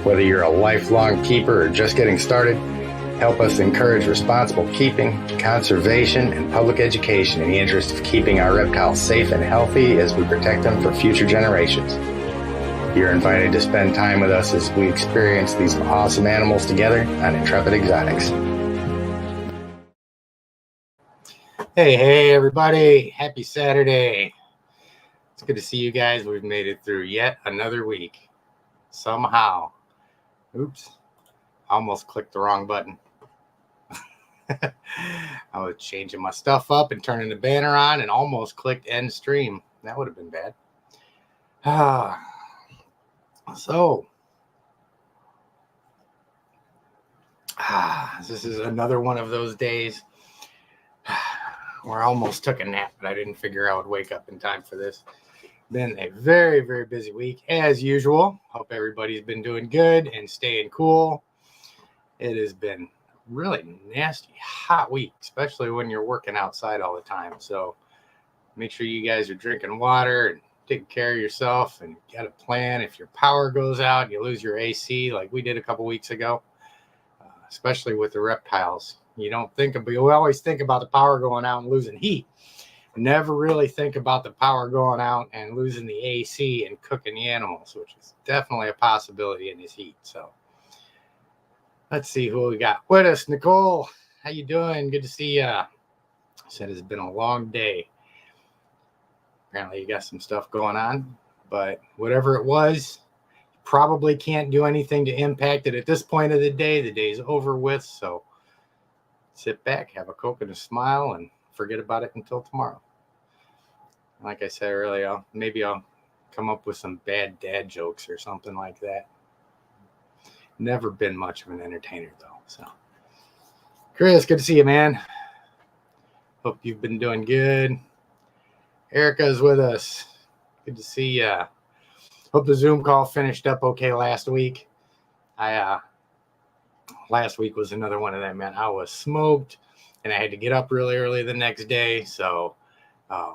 Whether you're a lifelong keeper or just getting started, help us encourage responsible keeping, conservation, and public education in the interest of keeping our reptiles safe and healthy as we protect them for future generations. You're invited to spend time with us as we experience these awesome animals together on Intrepid Exotics. Hey, everybody. Happy Saturday. It's good to see you guys. We've made it through yet another week. Somehow. Oops. I almost clicked the wrong button. I was changing my stuff up and turning the banner on and almost clicked end stream. That would have been bad. This is another one of those days where I almost took a nap, but I didn't figure I would wake up in time for this. Been a very, very busy week as usual. Hope everybody's been doing good and staying cool. It has been really nasty, hot week, especially when you're working outside all the time. So make sure you guys are drinking water and taking care of yourself and got a plan. If your power goes out, you lose your AC like we did a couple weeks ago, especially with the reptiles. You always think about the power going out and losing heat. Never really think about the power going out and losing the AC and cooking the animals, which is definitely a possibility in this heat. So let's see who we got with us. Nicole, how you doing? Good to see you. Said it's been a long day. Apparently you got some stuff going on, but whatever it was, you probably can't do anything to impact it at this point of the day. The day's over with, so sit back, have a Coke and a smile, and forget about it until tomorrow. Like I said earlier, maybe I'll come up with some bad dad jokes or something like that. Never been much of an entertainer, though. So, Chris, good to see you, man. Hope you've been doing good. Erica's with us. Good to see you. Hope the Zoom call finished up okay last week. Last week was another one of them, man. I was smoked, and I had to get up really early the next day. So, I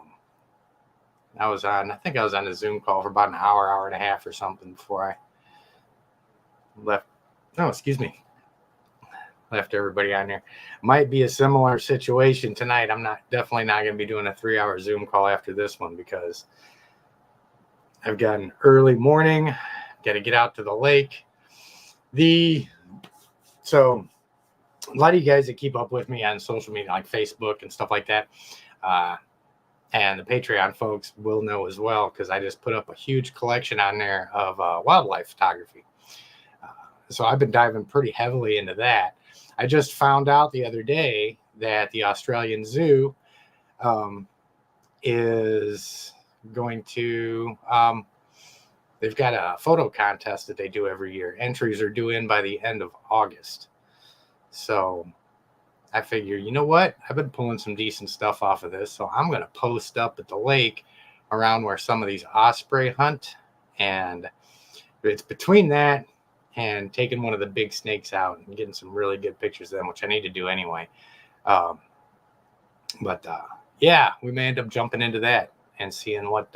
think I was on the Zoom call for about an hour and a half or something before I left. No, excuse me. Left everybody on there. Might be a similar situation tonight. I'm definitely not going to be doing a 3-hour Zoom call after this one because I've got an early morning. Got to get out to the lake. So a lot of you guys that keep up with me on social media, like Facebook and stuff like that, and the Patreon folks will know as well, because I just put up a huge collection on there of wildlife photography. So I've been diving pretty heavily into that. I just found out the other day that the Australian Zoo is going to, they've got a photo contest that they do every year. Entries are due in by the end of August. So I figure, you know what? I've been pulling some decent stuff off of this. So I'm going to post up at the lake around where some of these osprey hunt. And it's between that and taking one of the big snakes out and getting some really good pictures of them, which I need to do anyway. Yeah, we may end up jumping into that and seeing what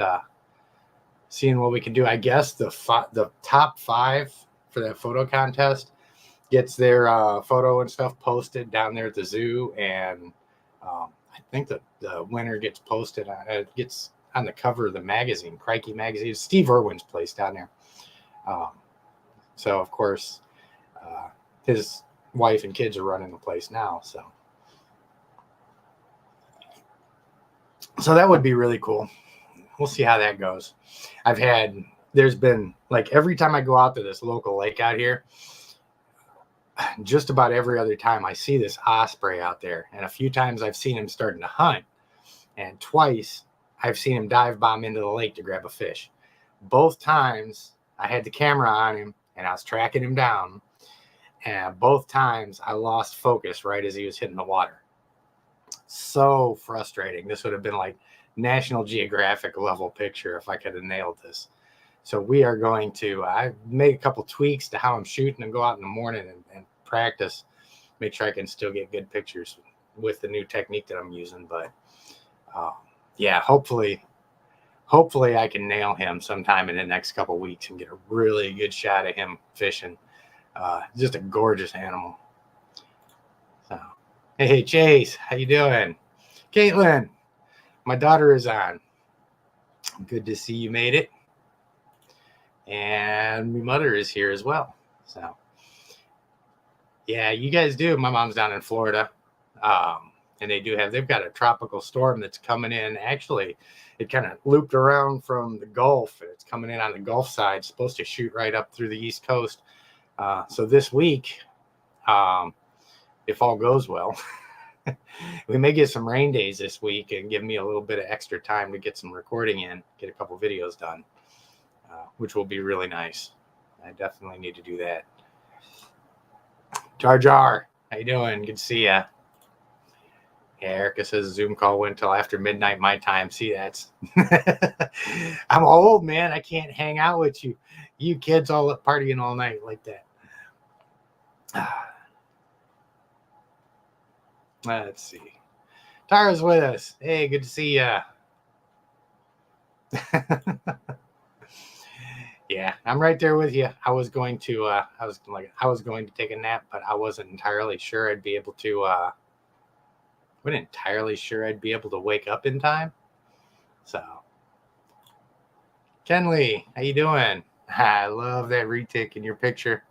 we can do. I guess the top 5 for that photo contest gets their photo and stuff posted down there at the zoo, and I think that the winner gets posted gets on the cover of the magazine, Crikey magazine. Steve Irwin's place down there. So of course, his wife and kids are running the place now. So that would be really cool. We'll see how that goes. There's been, like, every time I go out to this local lake out here, just about every other time I see this osprey out there. And a few times I've seen him starting to hunt. And twice I've seen him dive bomb into the lake to grab a fish. Both times I had the camera on him and I was tracking him down. And both times I lost focus right as he was hitting the water. So frustrating. This would have been like National Geographic level picture if I could have nailed this. So we are going to, I made a couple tweaks to how I'm shooting and go out in the morning and practice, make sure I can still get good pictures with the new technique that I'm using. But yeah, hopefully hopefully I can nail him sometime in the next couple weeks and get a really good shot of him fishing. Just a gorgeous animal. So, hey, Chase, how you doing? Caitlin, my daughter is on. Good to see you made it. And my mother is here as well. So, yeah, you guys do. My mom's down in Florida. And they've got a tropical storm that's coming in. Actually, it kind of looped around from the Gulf. It's coming in on the Gulf side. It's supposed to shoot right up through the East Coast. So this week, if all goes well, we may get some rain days this week and give me a little bit of extra time to get some recording in, get a couple videos done, which will be really nice. I definitely need to do that. Jar Jar, how you doing? Good to see ya. Yeah, Erica says Zoom call went till after midnight my time. See, that's I'm old, man. I can't hang out with you. You kids all up partying all night like that. Let's see. Tara's with us. Hey, good to see ya. Yeah, I'm right there with you. I was going to take a nap, but I wasn't entirely sure I'd be able to wake up in time. So, Kenley, how you doing? I love that retic in your picture.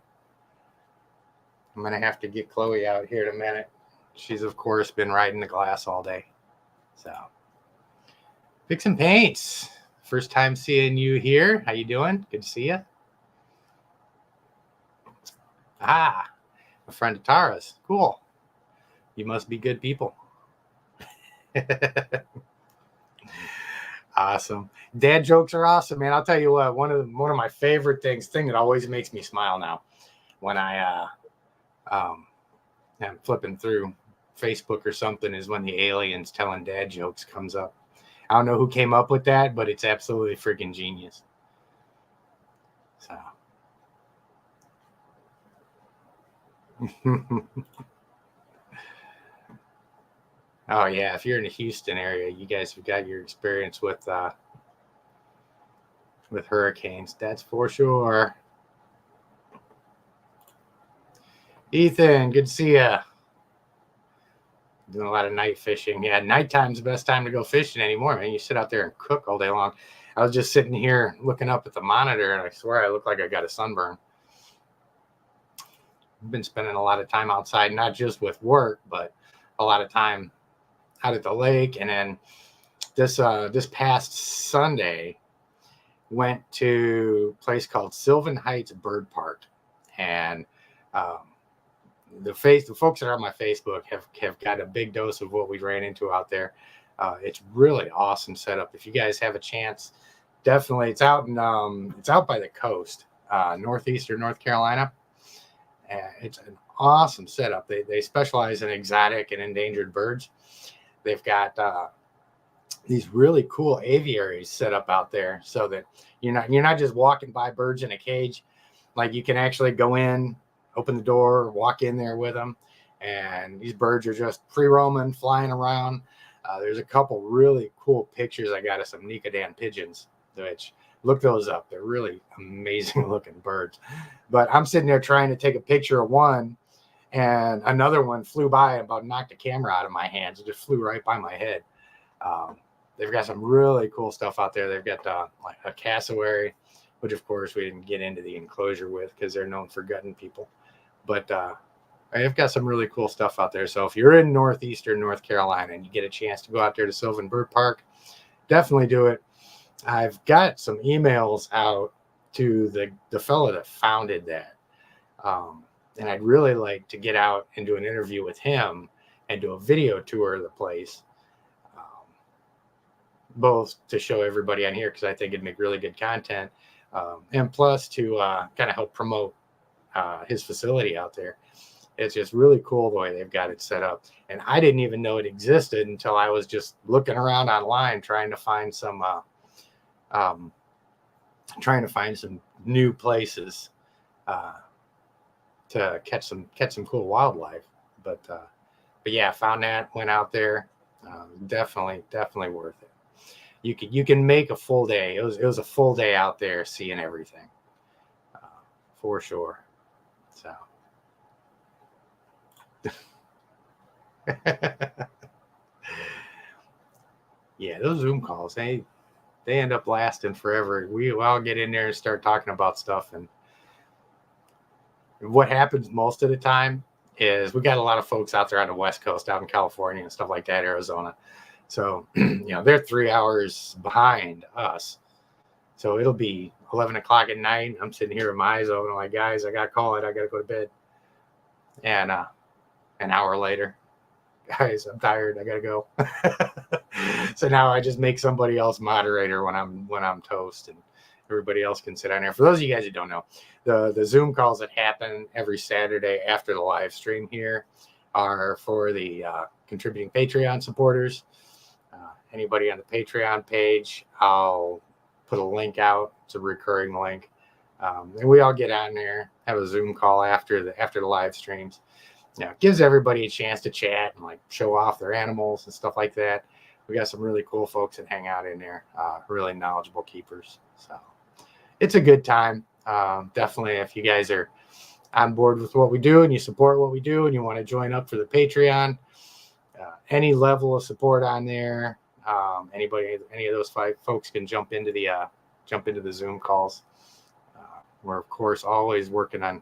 I'm going to have to get Chloe out here in a minute. She's, of course, been riding the glass all day. So, Fixin' Paints. First time seeing you here. How you doing? Good to see you. A friend of Tara's. Cool. You must be good people. Awesome. Dad jokes are awesome, man. I'll tell you what, one of my favorite thing that always makes me smile now when I'm flipping through Facebook or something is when the aliens telling dad jokes comes up. I don't know who came up with that, but it's absolutely freaking genius. So oh yeah, if you're in the Houston area, you guys have got your experience with hurricanes. That's for sure. Ethan, good to see ya. Doing a lot of night fishing. Yeah, nighttime's the best time to go fishing anymore, man. You sit out there and cook all day long. I was just sitting here looking up at the monitor, and I swear I look like I got a sunburn. I've been spending a lot of time outside, not just with work, but a lot of time out at the lake. And then this past Sunday, went to a place called Sylvan Heights Bird Park, and the folks that are on my Facebook have got a big dose of what we ran into out there. It's really awesome setup. If you guys have a chance, definitely. It's out by the coast, northeastern North Carolina. It's an awesome setup. They specialize in exotic and endangered birds. They've got these really cool aviaries set up out there, so that you're not just walking by birds in a cage. Like, you can actually go in, open the door, walk in there with them, and these birds are just free roaming, flying around. There's a couple really cool pictures I got of some Nicodan pigeons, which, look those up. They're really amazing looking birds. But I'm sitting there trying to take a picture of one, and another one flew by and about knocked the camera out of my hands. It just flew right by my head. They've got some really cool stuff out there. They've got like a cassowary, which of course we didn't get into the enclosure with because they're known for gutting people. But I've got some really cool stuff out there. So if you're in northeastern North Carolina and you get a chance to go out there to Sylvan Bird Park, definitely do it. I've got some emails out to the fellow that founded that. And I'd really like to get out and do an interview with him and do a video tour of the place. Both to show everybody on here, because I think it'd make really good content. And plus to kind of help promote his facility out there. It's just really cool the way they've got it set up. And I didn't even know it existed until I was just looking around online trying to find some new places to catch some cool wildlife. But yeah, found that, went out there. Definitely worth it. you can make a full day. It was a full day out there seeing everything, for sure. So. Yeah, those Zoom calls, they end up lasting forever. We all get in there and start talking about stuff, and what happens most of the time is we got a lot of folks out there on the West Coast, out in California and stuff like that, Arizona. So, they're 3 hours behind us. So it'll be 11 o'clock at night. I'm sitting here with my eyes open. I'm like, guys, I got to call it. I got to go to bed. And an hour later, guys, I'm tired. I got to go. So now I just make somebody else moderator when I'm toast, and everybody else can sit on there. For those of you guys who don't know, the Zoom calls that happen every Saturday after the live stream here are for the contributing Patreon supporters. Anybody on the Patreon page, I'll put a link out. It's a recurring link. And we all get on there, have a Zoom call after the live streams. It gives everybody a chance to chat and like show off their animals and stuff like that. We got some really cool folks that hang out in there, really knowledgeable keepers. So it's a good time. Definitely, if you guys are on board with what we do and you support what we do and you want to join up for the Patreon, any level of support on there, any of those 5 folks can jump into the Zoom calls. We're of course always working on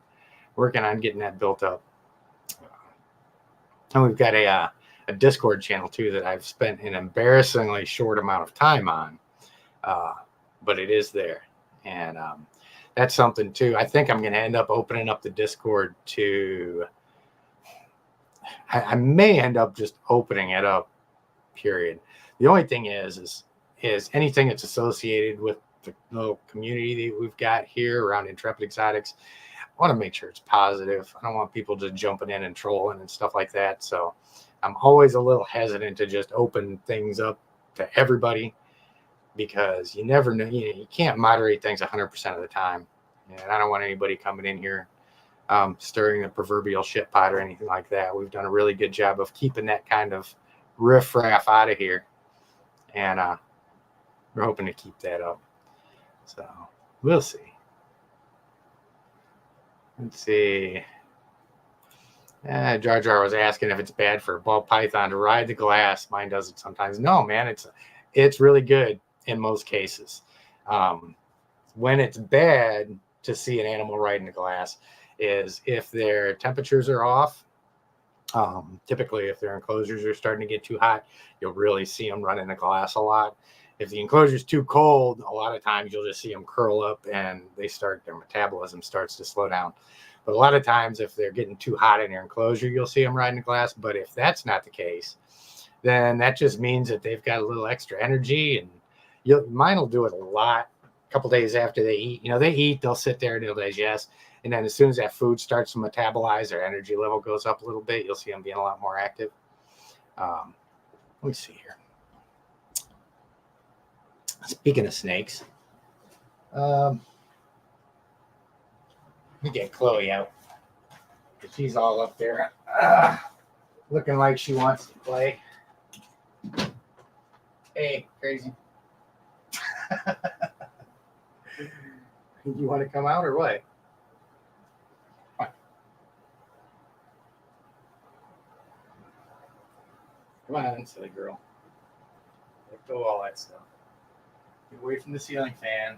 getting that built up. And we've got a Discord channel too that I've spent an embarrassingly short amount of time on, but it is there, and that's something too. I think I'm going to end up opening up the Discord to. I may end up just opening it up. Period. The only thing is anything that's associated with the little community that we've got here around Intrepid Exotics. I want to make sure it's positive. I don't want people just jumping in and trolling and stuff like that. So I'm always a little hesitant to just open things up to everybody, because you never know. You can't moderate things 100% of the time. And I don't want anybody coming in here stirring the proverbial shit pot or anything like that. We've done a really good job of keeping that kind of riffraff out of here. And we're hoping to keep that up. So we'll see. Let's see. Jar Jar was asking if it's bad for a ball python to ride the glass. Mine does it sometimes. No, man, it's really good in most cases. When it's bad to see an animal riding the glass is if their temperatures are off. Typically, if their enclosures are starting to get too hot, you'll really see them running the glass a lot. If the enclosure is too cold, a lot of times you'll just see them curl up and their metabolism starts to slow down. But a lot of times, if they're getting too hot in their enclosure, you'll see them riding the glass. But if that's not the case, then that just means that they've got a little extra energy, and mine will do it a lot. A couple days after they eat, they eat, they'll sit there and they'll digest. And then as soon as that food starts to metabolize, their energy level goes up a little bit. You'll see them being a lot more active. Let me see here. Speaking of snakes, let me get Chloe out. She's all up there looking like she wants to play. Hey, crazy. You want to come out or what? Come on, silly girl. Let go of all that stuff. Get away from the ceiling fan.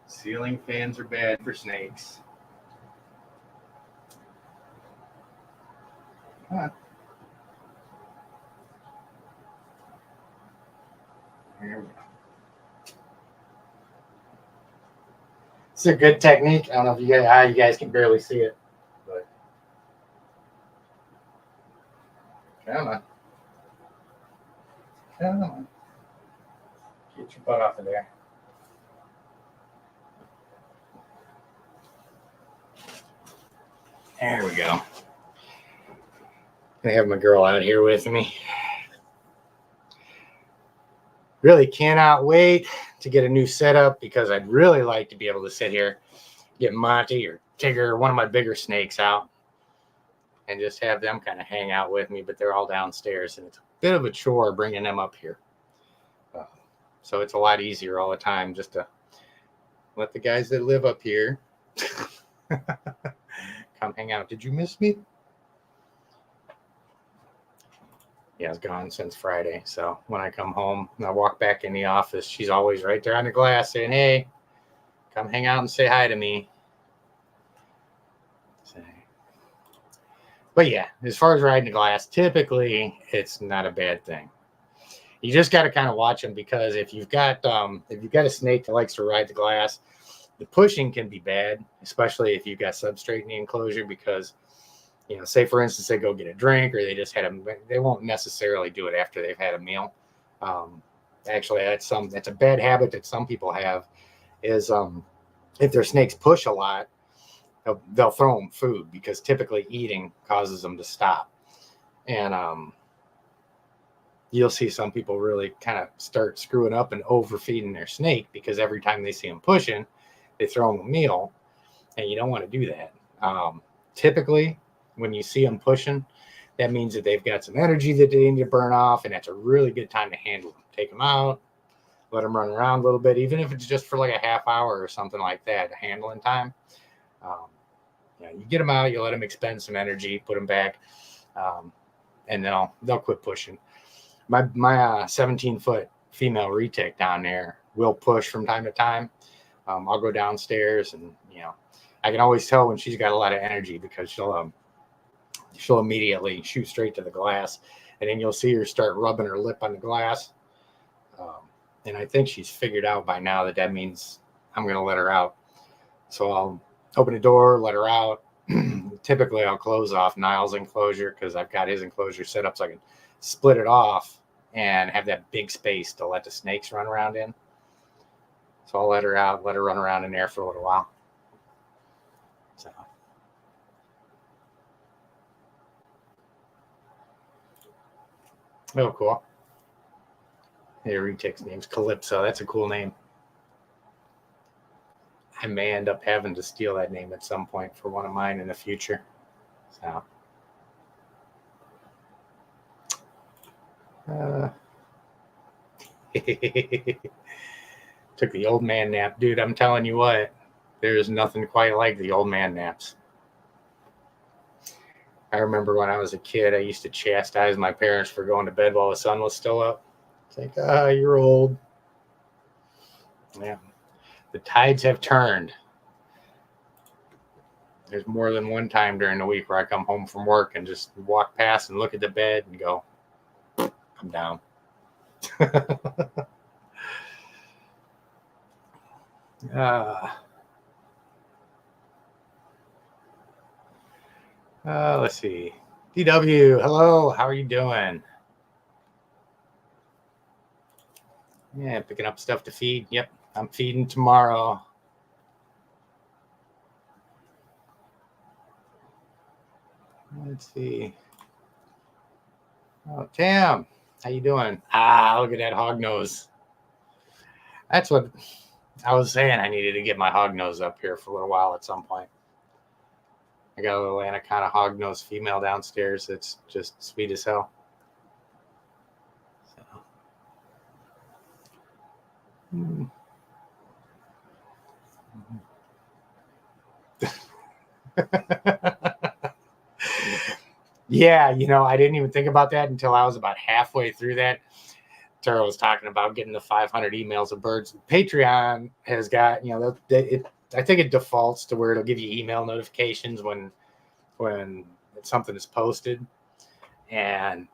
Ceiling fans are bad for snakes. Come on. Here we go. It's a good technique. I don't know if you guys can barely see it, but come on. Come on. Get your butt off of there. There we go. I have my girl out here with me. Really cannot wait to get a new setup, because I'd really like to be able to sit here, get Monty or Tigger, one of my bigger snakes, out and just have them kind of hang out with me, but they're all downstairs and it's a bit of a chore bringing them up here. So it's a lot easier all the time just to let the guys that live up here come hang out. Did you miss me? Yeah, it's gone since Friday. So when I come home and I walk back in the office, she's always right there on the glass saying, hey, come hang out and say hi to me. But yeah, as far as riding the glass, typically it's not a bad thing. You just got to kind of watch them, because if you've got a snake that likes to ride the glass, the pushing can be bad, especially if you've got substrate in the enclosure, because, you know, say for instance, they go get a drink or they just they won't necessarily do it after they've had a meal. Actually, that's a bad habit that some people have is, if their snakes push a lot, they'll throw them food, because typically eating causes them to stop. And, you'll see some people really kind of start screwing up and overfeeding their snake, because every time they see them pushing, they throw them a meal, and you don't want to do that. Typically, when you see them pushing, that means that they've got some energy that they need to burn off, and that's a really good time to handle them. Take them out, let them run around a little bit, even if it's just for like a half hour or something like that, handling time. You get them out, you let them expend some energy, put them back, and they'll quit pushing. My 17-foot female retic down there will push from time to time. I'll go downstairs, and I can always tell when she's got a lot of energy, because she'll immediately shoot straight to the glass, and then you'll see her start rubbing her lip on the glass. And I think she's figured out by now that means I'm going to let her out. So I'll open the door, let her out. Typically, I'll close off Niall's enclosure, because I've got his enclosure set up so I can split it off and have that big space to let the snakes run around in. So I'll let her out, let her run around in there for a little while. So. Oh, cool. Hey, retic's name's Calypso. That's a cool name. I may end up having to steal that name at some point for one of mine in the future. So. Took the old man nap. Dude, I'm telling you what, there's nothing quite like the old man naps. I remember when I was a kid, I used to chastise my parents for going to bed while the sun was still up. It's like, you're old. Yeah. The tides have turned. There's more than one time during the week where I come home from work and just walk past and look at the bed and go, I'm down. Let's see. DW, hello. How are you doing? Yeah, picking up stuff to feed. Yep, I'm feeding tomorrow. Let's see. Oh, Tam, how you doing? Look at that hog nose. That's what I was saying. I needed to get my hog nose up here for a little while at some point. I got a little anaconda hog nose female downstairs that's just sweet as hell. Yeah, I didn't even think about that until I was about halfway through that. Tara was talking about getting the 500 emails of birds. Patreon has got, I think it defaults to where it'll give you email notifications when something is posted. And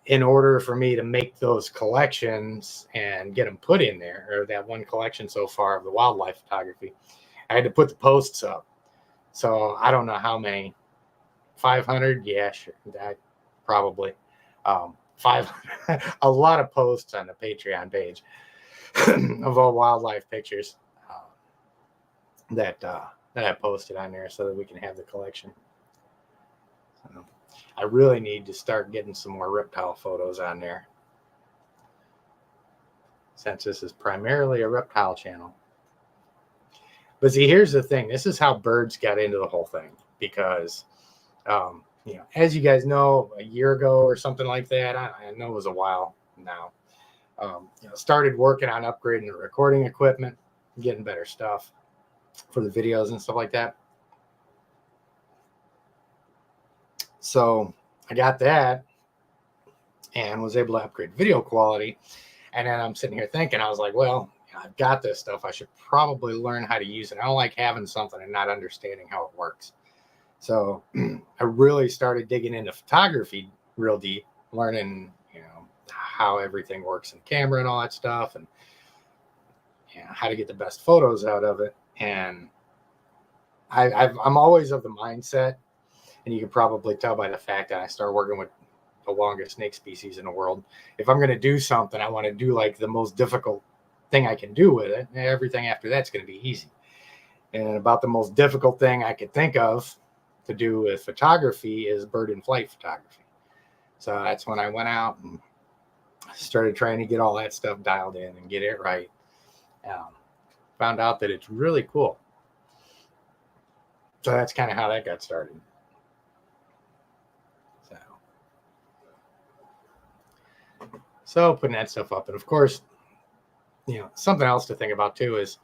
in order for me to make those collections and get them put in there, or that one collection so far of the wildlife photography, I had to put the posts up. So I don't know how many. 500? Yeah, sure. That probably. 500. A lot of posts on the Patreon page of all wildlife pictures that I posted on there so that we can have the collection. So I really need to start getting some more reptile photos on there, since this is primarily a reptile channel. But see, here's the thing. This is how birds got into the whole thing, because as you guys know, a year ago or something like that, I know it was a while now, Started working on upgrading the recording equipment, getting better stuff for the videos and stuff like that. So I got that and was able to upgrade video quality. And then I'm sitting here thinking, I was like, well, I've got this stuff. I should probably learn how to use it. I don't like having something and not understanding how it works. So I really started digging into photography real deep, learning, how everything works in camera and all that stuff, and how to get the best photos out of it. And I'm always of the mindset, and you can probably tell by the fact that I started working with the longest snake species in the world. If I'm going to do something, I want to do like the most difficult thing I can do with it. And everything after that's going to be easy. And about the most difficult thing I could think of to do with photography is bird in flight photography. So that's when I went out and started trying to get all that stuff dialed in and get it right. Found out that it's really cool. So that's kind of how that got started. So putting that stuff up. And of course, something else to think about too is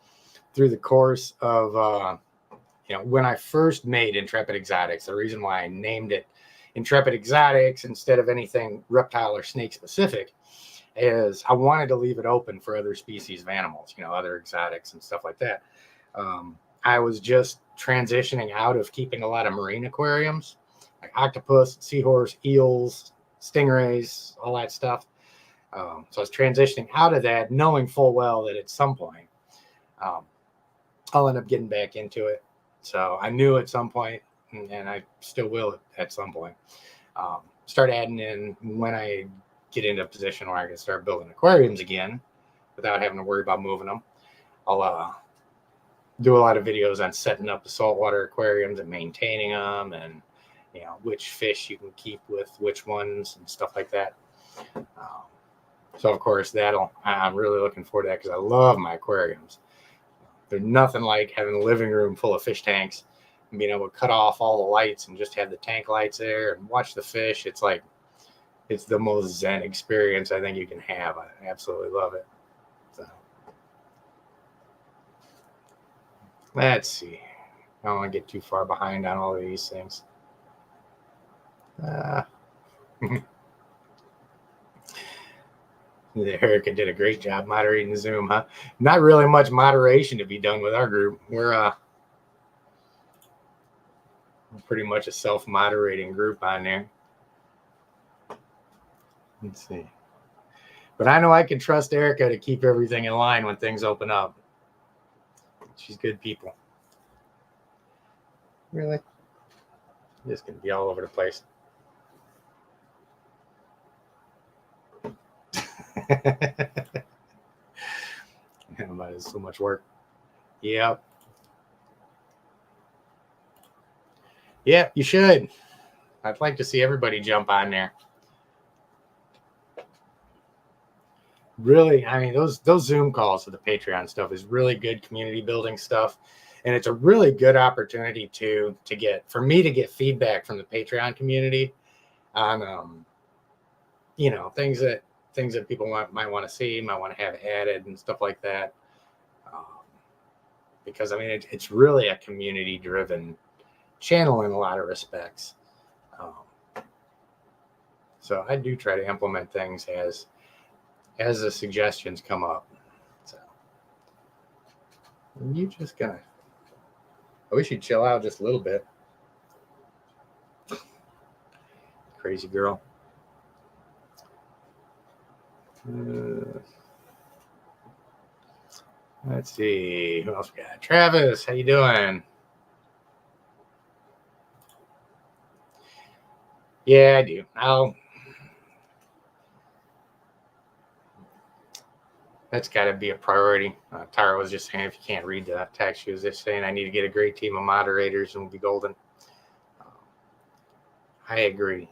through the course of, when I first made Intrepid Exotics, the reason why I named it Intrepid Exotics instead of anything reptile or snake specific is I wanted to leave it open for other species of animals, other exotics and stuff like that. I was just transitioning out of keeping a lot of marine aquariums, like octopus, seahorse, eels, stingrays, all that stuff. So I was transitioning out of that, knowing full well that at some point I'll end up getting back into it. So I knew at some point, and I still will at some point, start adding in when I get into a position where I can start building aquariums again without having to worry about moving them. I'll do a lot of videos on setting up the saltwater aquariums and maintaining them, and which fish you can keep with which ones and stuff like that. So of course I'm really looking forward to that because I love my aquariums. There's nothing like having a living room full of fish tanks and being able to cut off all the lights and just have the tank lights there and watch the fish. It's the most zen experience I think you can have. I absolutely love it. So let's see. I don't want to get too far behind on all of these things. Erica did a great job moderating the Zoom, huh? Not really much moderation to be done with our group. We're pretty much a self-moderating group on there. Let's see. But I know I can trust Erica to keep everything in line when things open up. She's good people. Really? Just going to be all over the place. That is so much work. Yep. Yeah, you should. I'd like to see everybody jump on there. Really, I mean, those Zoom calls with the Patreon stuff is really good community building stuff. And it's a really good opportunity to get feedback from the Patreon community on, things that people might want to see, might want to have added and stuff like that. Because I mean, it's really a community driven channel in a lot of respects. So I do try to implement things as the suggestions come up. So you just I wish you'd chill out just a little bit. Crazy girl. Let's see who else we got. Travis, how you doing? Yeah, I do. That's got to be a priority. Tara was just saying, if you can't read the text, she was just saying, I need to get a great team of moderators and we'll be golden. I agree.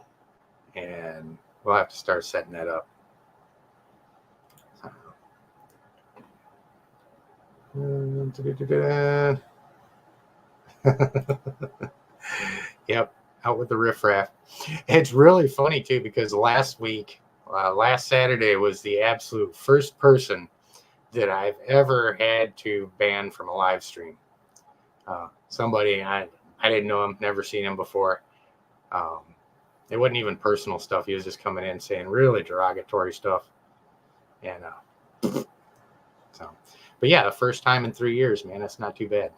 And we'll have to start setting that up. Yep, out with the riffraff. It's really funny too because last week last Saturday was the absolute first person that I've ever had to ban from a live stream. Somebody, I didn't know him, never seen him before. It wasn't even personal stuff. He was just coming in saying really derogatory stuff. And so, but yeah, the first time in 3 years, man, that's not too bad.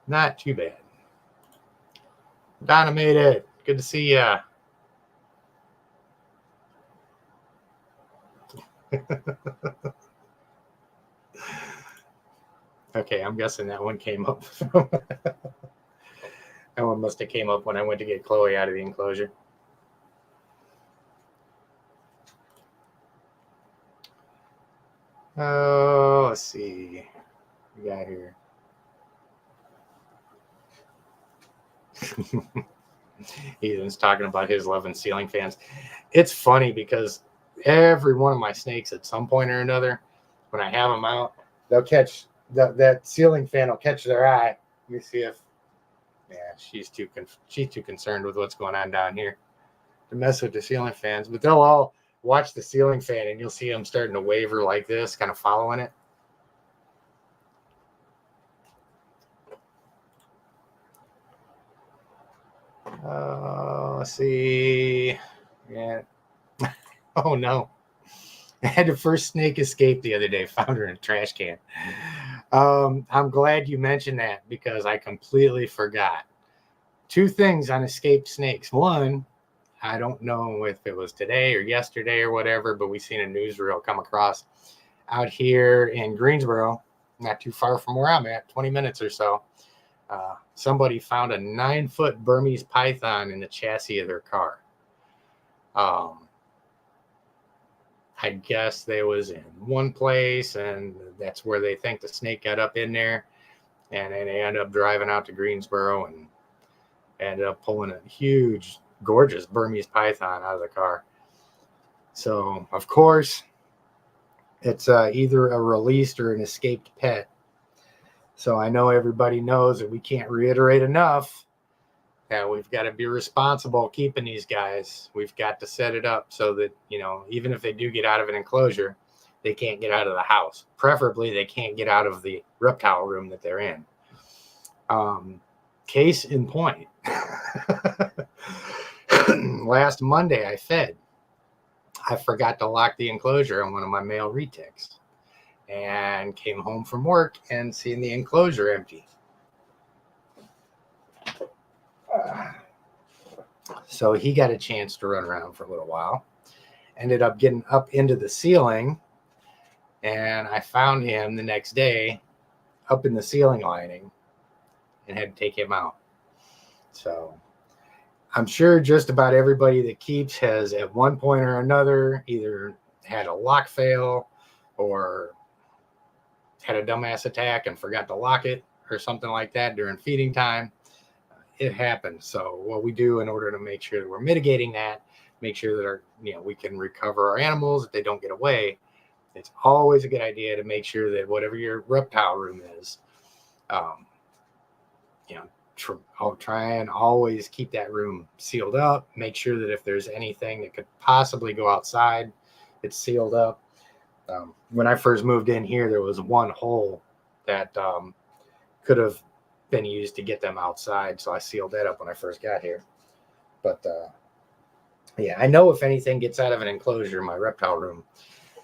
Not too bad. Donna made it. Good to see ya. Okay, I'm guessing that one came up. That one must have came up when I went to get Chloe out of the enclosure. Oh, let's see. What we got here. Ethan's talking about his love and ceiling fans. It's funny because every one of my snakes at some point or another, when I have them out, they'll catch that ceiling fan will catch their eye. Let me see if, yeah, she's too concerned with what's going on down here to mess with the ceiling fans. But they'll all watch the ceiling fan, and you'll see them starting to waver like this, kind of following it. Let's see. Yeah. Oh no. I had the first snake escape the other day. Found her in a trash can. I'm glad you mentioned that because I completely forgot. 2 things on escaped snakes. One, I don't know if it was today or yesterday or whatever, but we seen a newsreel come across out here in Greensboro, not too far from where I'm at, 20 minutes or so. Somebody found a 9-foot Burmese python in the chassis of their car. I guess they was in one place, and that's where they think the snake got up in there. And then they ended up driving out to Greensboro and ended up pulling a huge, gorgeous Burmese python out of the car. So, of course, it's either a released or an escaped pet. So I know everybody knows that we can't reiterate enough that we've got to be responsible keeping these guys. We've got to set it up so that, even if they do get out of an enclosure, they can't get out of the house. Preferably, they can't get out of the reptile room that they're in. Case in point, last Monday I fed. I forgot to lock the enclosure on one of my male retics and came home from work and seen the enclosure empty. So he got a chance to run around for a little while. Ended up getting up into the ceiling, and I found him the next day up in the ceiling lining and had to take him out. So I'm sure just about everybody that keeps has at one point or another either had a lock fail or had a dumbass attack and forgot to lock it or something like that during feeding time. It happens. So what we do in order to make sure that we're mitigating that, make sure that we can recover our animals if they don't get away, it's always a good idea to make sure that whatever your reptile room is, I'll try and always keep that room sealed up. Make sure that if there's anything that could possibly go outside, it's sealed up. When I first moved in here, there was one hole that could have been used to get them outside, so I sealed that up when I first got here. But yeah, I know if anything gets out of an enclosure in my reptile room,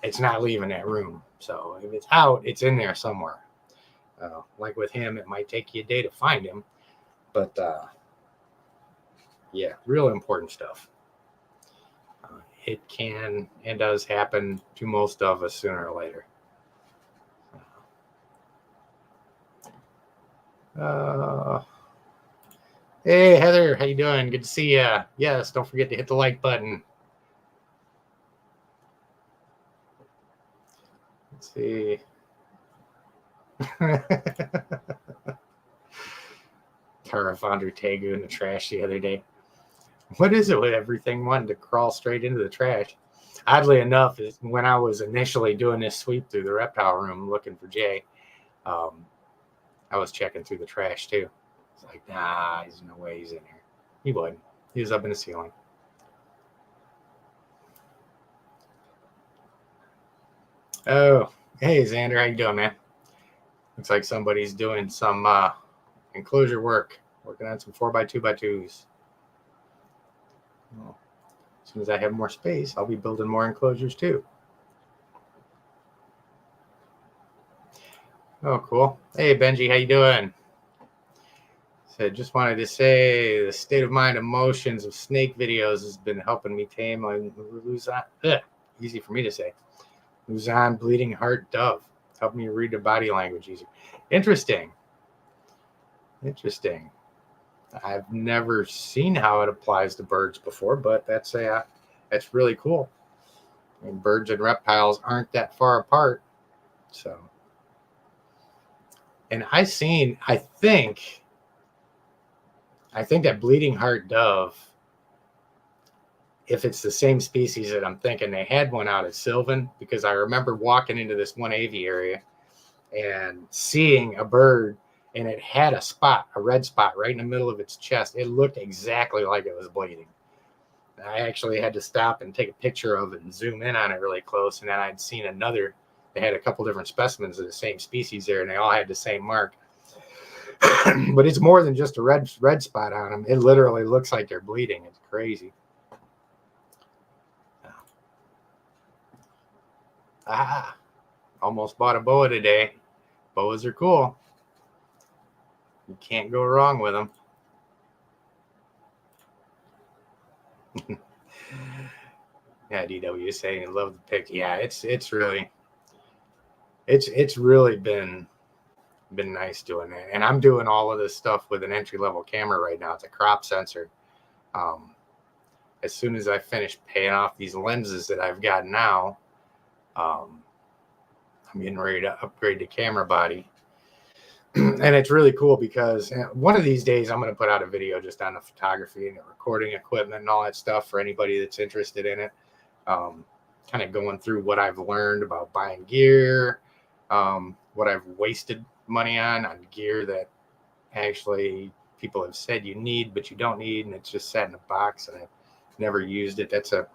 it's not leaving that room. So if it's out, it's in there somewhere. Like with him, it might take you a day to find him, but yeah, real important stuff. It can and does happen to most of us sooner or later. Hey Heather, how you doing? Good to see you. Yes, don't forget to hit the like button. Let's see. Tara found her tegu in the trash the other day. What is it with everything wanting to crawl straight into the trash? Oddly enough, when I was initially doing this sweep through the reptile room looking for Jay, I was checking through the trash too. It's like, nah, there's no way he's in here. He wasn't. He was up in the ceiling. Oh, hey Xander, how you doing, man? Looks like somebody's doing some enclosure work, working on some 4x2x2s. Well, as soon as I have more space, I'll be building more enclosures too. Oh, cool. Hey Benji, how you doing? So just wanted to say the state of mind emotions of snake videos has been helping me tame my Luzon. Easy for me to say. Luzon bleeding heart dove. Help me read the body language easier. Interesting. I've never seen how it applies to birds before, but that's really cool. I mean, birds and reptiles aren't that far apart. So, and I think that bleeding heart dove, if it's the same species that I'm thinking, they had one out at Sylvan, because I remember walking into this one aviary and seeing a bird, and it had a red spot right in the middle of its chest. It looked exactly like it was bleeding. I actually had to stop and take a picture of it and zoom in on it really close. And then I'd seen another, they had a couple different specimens of the same species there, and they all had the same mark. But it's more than just a red spot on them. It literally looks like they're bleeding. It's crazy. Almost bought a boa today. Boas are cool. You can't go wrong with them. Yeah, DW is saying I love the pic. Yeah, it's really been nice doing that. And I'm doing all of this stuff with an entry-level camera right now. It's a crop sensor. As soon as I finish paying off these lenses that I've got now, I'm getting ready to upgrade the camera body. And it's really cool because one of these days I'm going to put out a video just on the photography and the recording equipment and all that stuff for anybody that's interested in it. Kind of going through what I've learned about buying gear, what I've wasted money on gear that actually people have said you need, but you don't need, and it's just sat in a box and I've never used it. It's a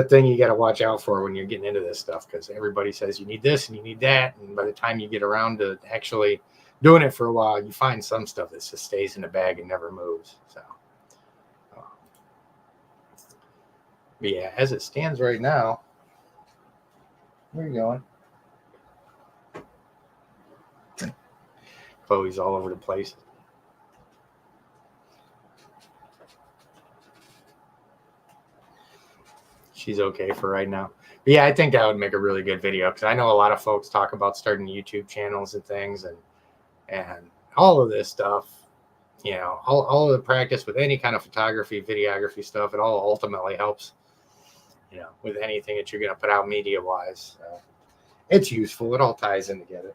thing you got to watch out for when you're getting into this stuff, because everybody says you need this and you need that, and by the time you get around to actually doing it for a while, you find some stuff that just stays in the bag and never moves. So, but yeah, as it stands right now, where are you going? Chloe's all over the place. She's okay for right now. But yeah, I think that would make a really good video, because I know a lot of folks talk about starting YouTube channels and things, and all of this stuff, you know, all of the practice with any kind of photography, videography stuff, it all ultimately helps, you know, with anything that you're going to put out media wise. It's useful. It all ties in together.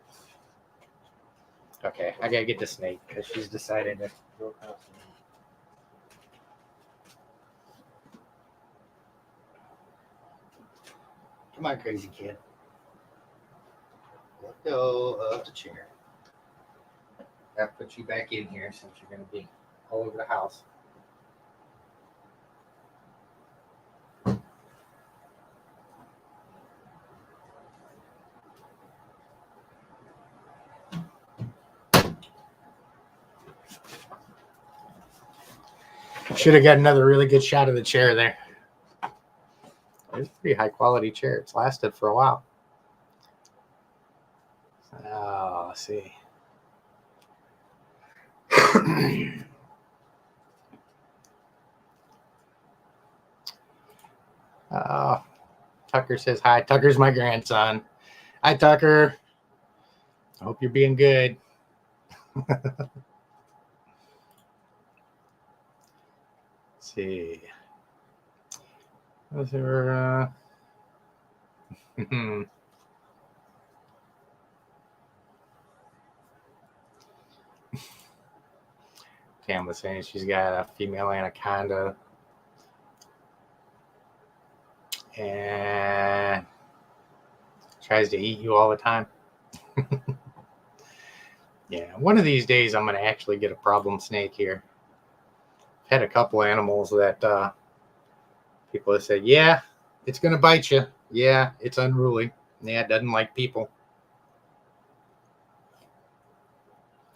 Okay, I got to get the snake because she's decided to go across. Come on, crazy kid. Let go of the chair. That puts you back in here since you're going to be all over the house. Should have got another really good shot of the chair there. It's a pretty high quality chair. It's lasted for a while. Oh, let's see. Tucker says hi. Tucker's my grandson. Hi, Tucker. I hope you're being good. Let's see. Was there? Cam was saying she's got a female anaconda and tries to eat you all the time. Yeah, one of these days I'm going to actually get a problem snake here. I've had a couple animals that people have said, yeah, it's going to bite you. Yeah, it's unruly. Yeah, it doesn't like people.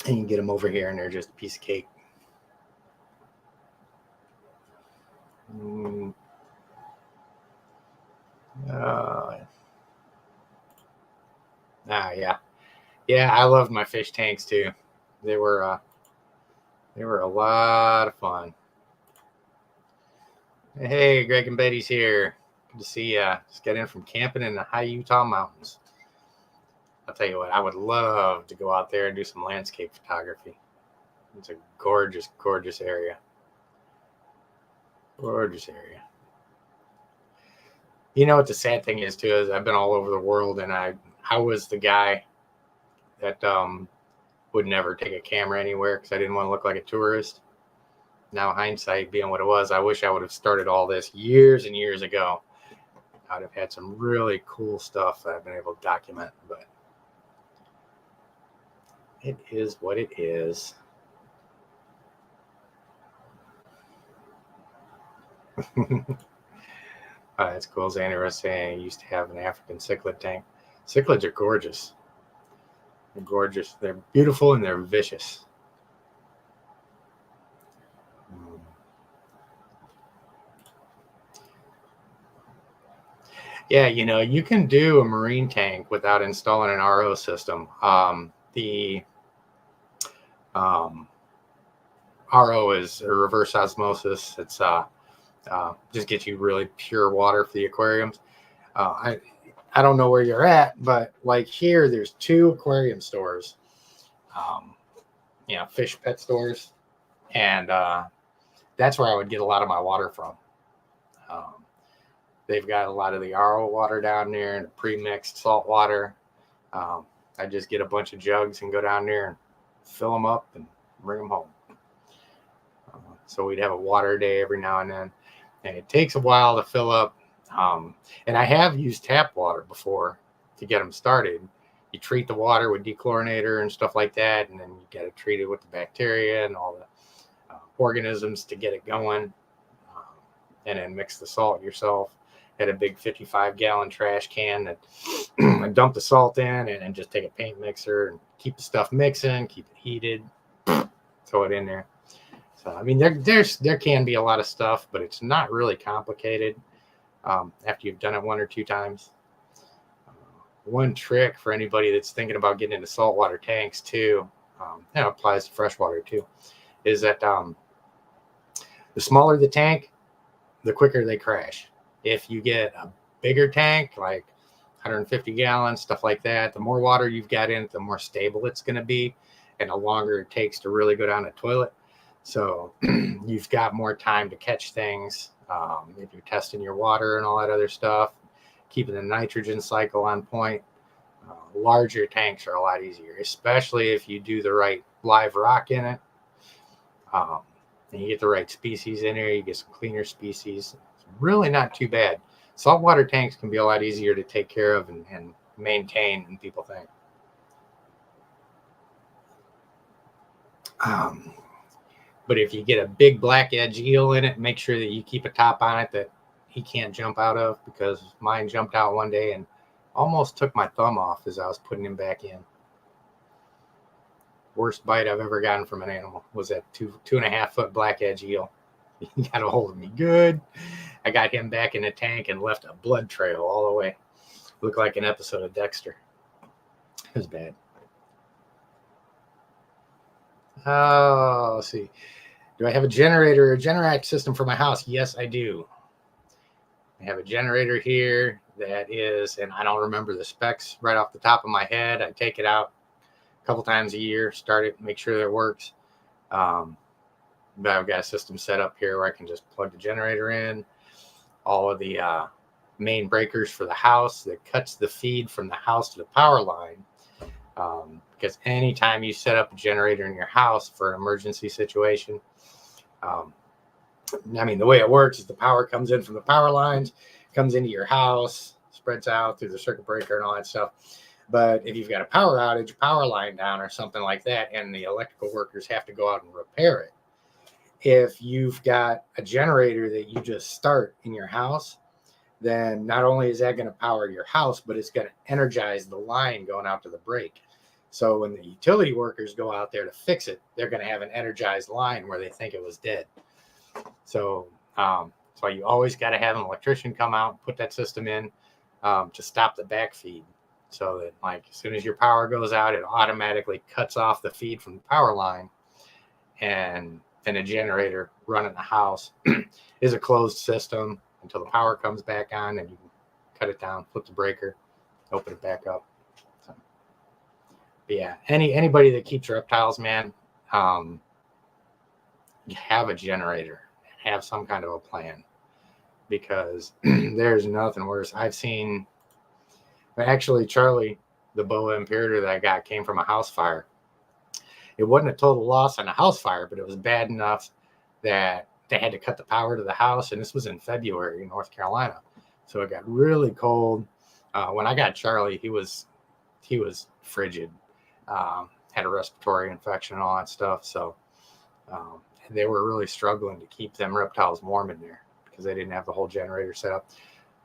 And you get them over here and they're just a piece of cake. Yeah. Yeah, I loved my fish tanks too. They were a lot of fun. Hey, Greg and Betty's here. Good to see ya. Just got in from camping in the high Utah mountains. I'll tell you what, I would love to go out there and do some landscape photography. It's a gorgeous, gorgeous area. Gorgeous area. You know what the sad thing is too is I've been all over the world, and I was the guy that would never take a camera anywhere because I didn't want to look like a tourist. Now hindsight being what it was, I wish I would have started all this years and years ago. I'd have had some really cool stuff that I've been able to document, but it is what it is. That's cool. Xander was saying he used to have an African cichlid tank. Cichlids are gorgeous. They're gorgeous. They're beautiful and they're vicious. Yeah, you can do a marine tank without installing an RO system. The RO is a reverse osmosis. It's just gets you really pure water for the aquariums. I don't know where you're at, but like here, there's 2 aquarium stores, fish pet stores, and that's where I would get a lot of my water from. They've got a lot of the RO water down there and pre-mixed salt water. I just get a bunch of jugs and go down there and fill them up and bring them home. So we'd have a water day every now and then, and it takes a while to fill up. And I have used tap water before to get them started. You treat the water with dechlorinator and stuff like that, and then you got to treat it with the bacteria and all the organisms to get it going, and then mix the salt yourself. Had a big 55-gallon trash can that I dump the salt in, and just take a paint mixer and keep the stuff mixing, keep it heated, throw it in there. So, I mean, there can be a lot of stuff, but it's not really complicated after you've done it 1 or 2 times. One trick for anybody that's thinking about getting into saltwater tanks too, and applies to freshwater too, is that the smaller the tank, the quicker they crash. If you get a bigger tank, like 150 gallons, stuff like that, the more water you've got in it, the more stable it's going to be, and the longer it takes to really go down a toilet. So you've got more time to catch things if you're testing your water and all that other stuff, keeping the nitrogen cycle on point. Larger tanks are a lot easier, especially if you do the right live rock in it. And you get the right species in there, you get some cleaner species. It's really not too bad. Saltwater tanks can be a lot easier to take care of and maintain than people think. But if you get a big black edge eel in it, make sure that you keep a top on it that he can't jump out of, because mine jumped out one day and almost took my thumb off as I was putting him back in. Worst bite I've ever gotten from an animal was that 2.5 foot black edge eel. He got a hold of me good. I got him back in the tank and left a blood trail all the way. Looked like an episode of Dexter. It was bad. Oh, let's see. Do I have a generator or a Generac system for my house? Yes, I do. I have a generator here that is, and I don't remember the specs right off the top of my head. I take it out a couple times a year, start it, make sure that it works. But I've got a system set up here where I can just plug the generator in. All of the main breakers for the house that cuts the feed from the house to the power line. Because anytime you set up a generator in your house for an emergency situation, the way it works is the power comes in from the power lines, comes into your house, spreads out through the circuit breaker and all that stuff. But if you've got a power outage, power line down or something like that, and the electrical workers have to go out and repair it, if you've got a generator that you just start in your house, then not only is that going to power your house, but it's going to energize the line going out to the break. So when the utility workers go out there to fix it, they're going to have an energized line where they think it was dead. So that's why you always got to have an electrician come out and put that system in to stop the backfeed. So that, like, as soon as your power goes out, it automatically cuts off the feed from the power line, and then a generator running the house is a closed system until the power comes back on, and you can cut it down, flip the breaker, open it back up. So, but yeah, anybody that keeps reptiles, man, you have a generator, have some kind of a plan, because there's nothing worse. I've seen, actually, Charlie, the boa imperator that I got came from a house fire. It wasn't a total loss on a house fire, but it was bad enough that they had to cut the power to the house. And this was in February in North Carolina. So it got really cold. When I got Charlie, he was frigid, had a respiratory infection and all that stuff. So they were really struggling to keep them reptiles warm in there because they didn't have the whole generator set up.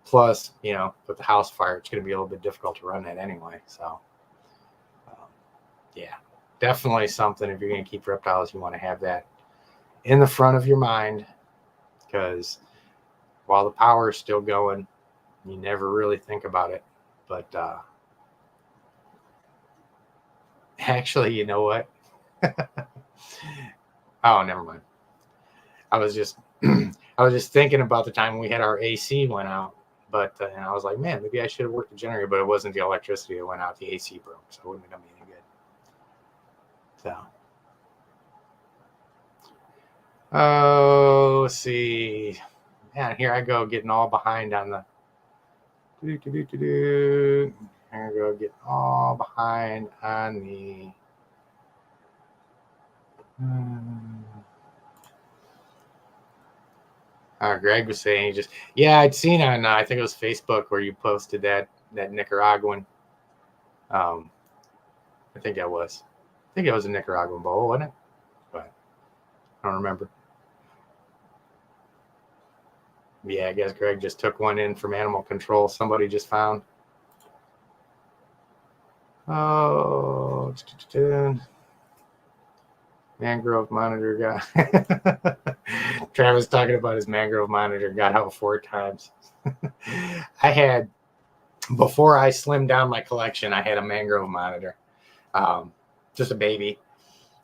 Plus, with the house fire, it's going to be a little bit difficult to run that anyway. So, yeah, definitely something. If you're going to keep reptiles, you want to have that in the front of your mind, because while the power is still going, you never really think about it. But actually, you know what? Oh, never mind. I was just thinking about the time we had our AC went out. But and I was like, man, maybe I should have worked the generator, but it wasn't the electricity that went out. The AC broke, so it wouldn't have done me any good. So, let's see. Man, here I go getting all behind on the. Here I go getting all behind on the. Greg was saying I'd seen on I think it was Facebook where you posted that Nicaraguan. I think it was a Nicaraguan boa, wasn't it? But I don't remember. Yeah, I guess Greg just took one in from animal control. Somebody just found. Oh, mangrove monitor guy. Travis talking about his mangrove monitor got out 4 times. I had, before I slimmed down my collection, I had a mangrove monitor, just a baby,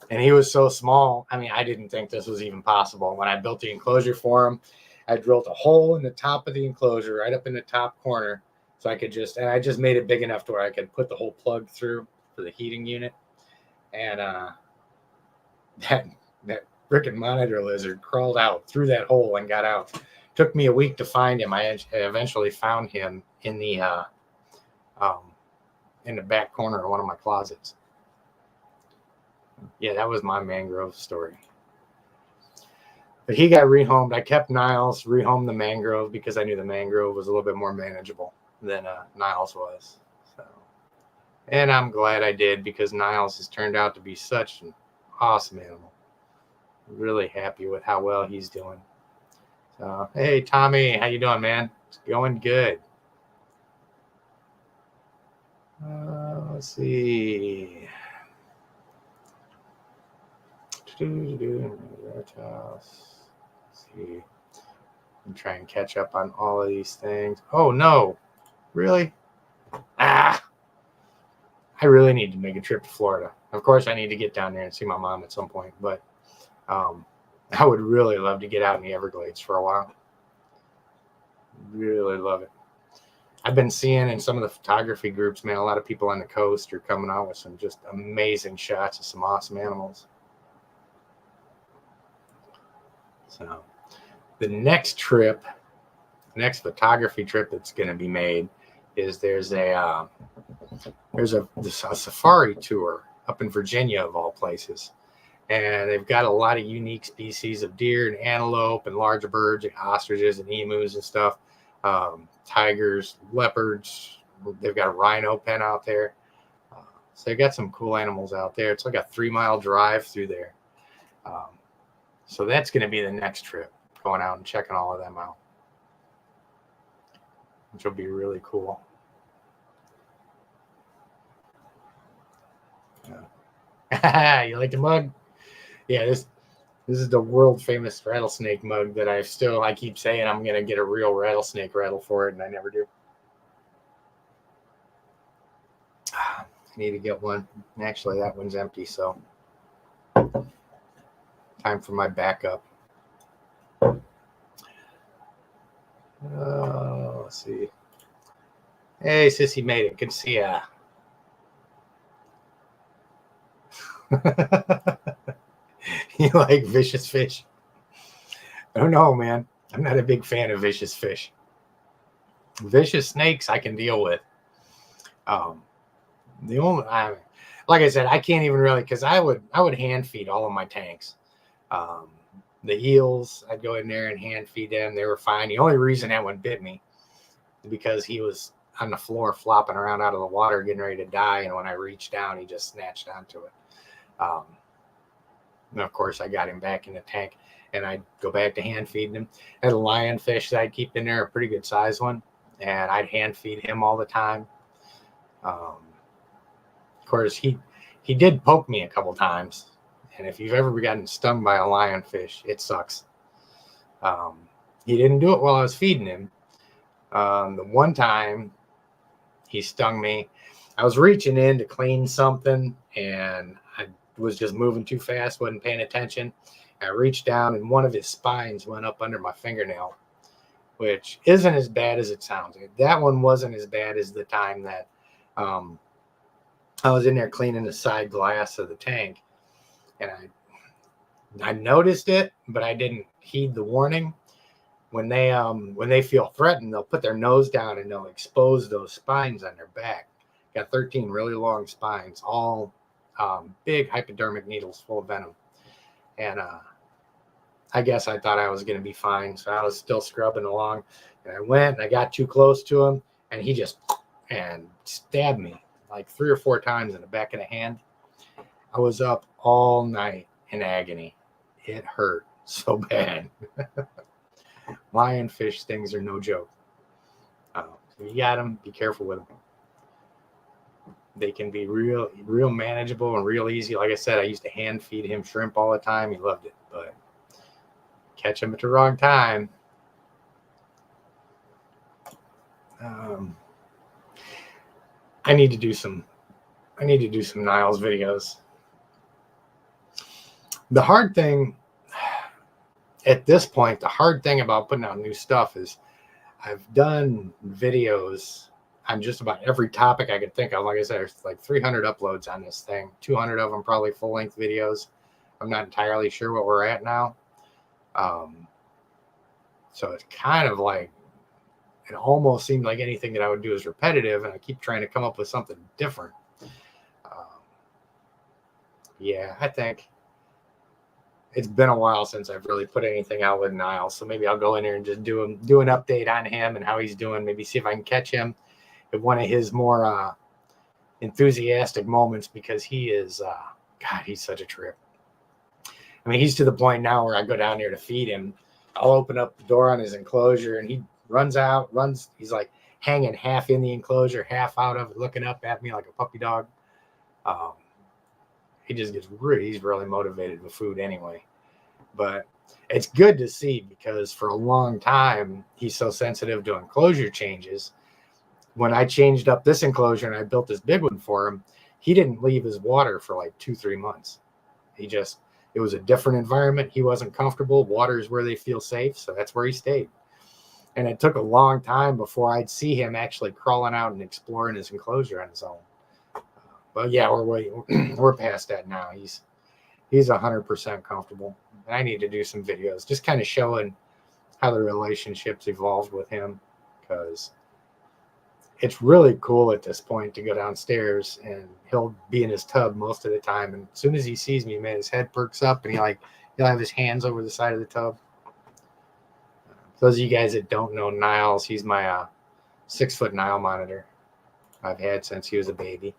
and he was so small. I mean, I didn't think this was even possible. When I built the enclosure for him, I drilled a hole in the top of the enclosure, right up in the top corner, so I could I just made it big enough to where I could put the whole plug through for the heating unit, and that frickin' monitor lizard crawled out through that hole and got out. Took me a week to find him. I eventually found him in the back corner of one of my closets. Yeah, that was my mangrove story. But he got rehomed. I kept Niles, rehomed the mangrove because I knew the mangrove was a little bit more manageable than Niles was. So, and I'm glad I did, because Niles has turned out to be such an awesome animal. Really happy with how well he's doing. So, hey, Tommy, how you doing, man? It's going good. Let's see. Let's see. I'm trying to catch up on all of these things. Oh, no. Really? I really need to make a trip to Florida. Of course, I need to get down there and see my mom at some point, but I would really love to get out in the Everglades for a while. Really love it. I've been seeing in some of the photography groups, man, a lot of people on the coast are coming out with some just amazing shots of some awesome animals. So the next photography trip that's going to be made is there's a safari tour up in Virginia, of all places. And they've got a lot of unique species of deer and antelope and large birds and ostriches and emus and stuff. Tigers, leopards. They've got a rhino pen out there. So they've got some cool animals out there. It's like a 3-mile drive through there. So that's going to be the next trip, going out and checking all of them out. which will be really cool. You like the mug? Yeah, this is the world famous rattlesnake mug that I keep saying I'm gonna get a real rattlesnake rattle for it, and I never do. I need to get one. Actually, that one's empty, so time for my backup. Let's see. Hey, Sissy made it. Good to see ya. You like vicious fish? I don't know, man. I'm not a big fan of vicious fish. Vicious snakes I can deal with. The only, like I said, I can't even really, because I would hand feed all of my tanks. The eels, I'd go in there and hand feed them. They were fine. The only reason that one bit me is because he was on the floor flopping around out of the water, getting ready to die. And when I reached down, he just snatched onto it. And of course, I got him back in the tank, and I'd go back to hand feeding him. I had a lionfish that I'd keep in there, a pretty good size one, and I'd hand feed him all the time. Of course, he did poke me a couple times, and if you've ever gotten stung by a lionfish, it sucks. He didn't do it while I was feeding him. The one time he stung me, I was reaching in to clean something, and I was just moving too fast, wasn't paying attention. I reached down, and one of his spines went up under my fingernail, which isn't as bad as it sounds. That one wasn't as bad as the time that I was in there cleaning the side glass of the tank, and I noticed it, but I didn't heed the warning. When they feel threatened, they'll put their nose down and they'll expose those spines on their back. Got 13 really long spines, all big hypodermic needles full of venom. And I guess I thought I was going to be fine, so I was still scrubbing along. And I went and I got too close to him, and he just stabbed me like 3 or 4 times in the back of the hand. I was up all night in agony. It hurt so bad. Lionfish stings are no joke. If you got them, be careful with them. They can be real manageable and real easy. Like I said, I used to hand feed him shrimp all the time. He loved it, but catch him at the wrong time. I need to do some Niles videos. The hard thing at this point, the hard thing about putting out new stuff is I've done videos on just about every topic I could think of. Like I said, there's like 300 uploads on this thing, 200 of them probably full-length videos. I'm not entirely sure what we're at now. So it's kind of like, it almost seemed like anything that I would do is repetitive, and I keep trying to come up with something different. Yeah, I think it's been a while since I've really put anything out with Niles, so maybe I'll go in there and just do an update on him and how he's doing. Maybe see if I can catch him at one of his more enthusiastic moments, because he is, God, he's such a trip. I mean, he's to the point now where I go down there to feed him. I'll open up the door on his enclosure, and he runs. He's like hanging half in the enclosure, half out of it, looking up at me like a puppy dog. He just gets he's really motivated with food anyway. But it's good to see, because for a long time, he's so sensitive to enclosure changes. When I changed up this enclosure and I built this big one for him, he didn't leave his water for like 2-3 months. It was a different environment. He wasn't comfortable. Water is where they feel safe, so that's where he stayed. And it took a long time before I'd see him actually crawling out and exploring his enclosure on his own. But yeah, we're past that now. He's 100% comfortable. And I need to do some videos just kind of showing how the relationships evolved with him, because it's really cool at this point to go downstairs and he'll be in his tub most of the time. And as soon as he sees me, man, his head perks up and he'll have his hands over the side of the tub. Those of you guys that don't know Niles, he's my 6-foot Nile monitor I've had since he was a baby.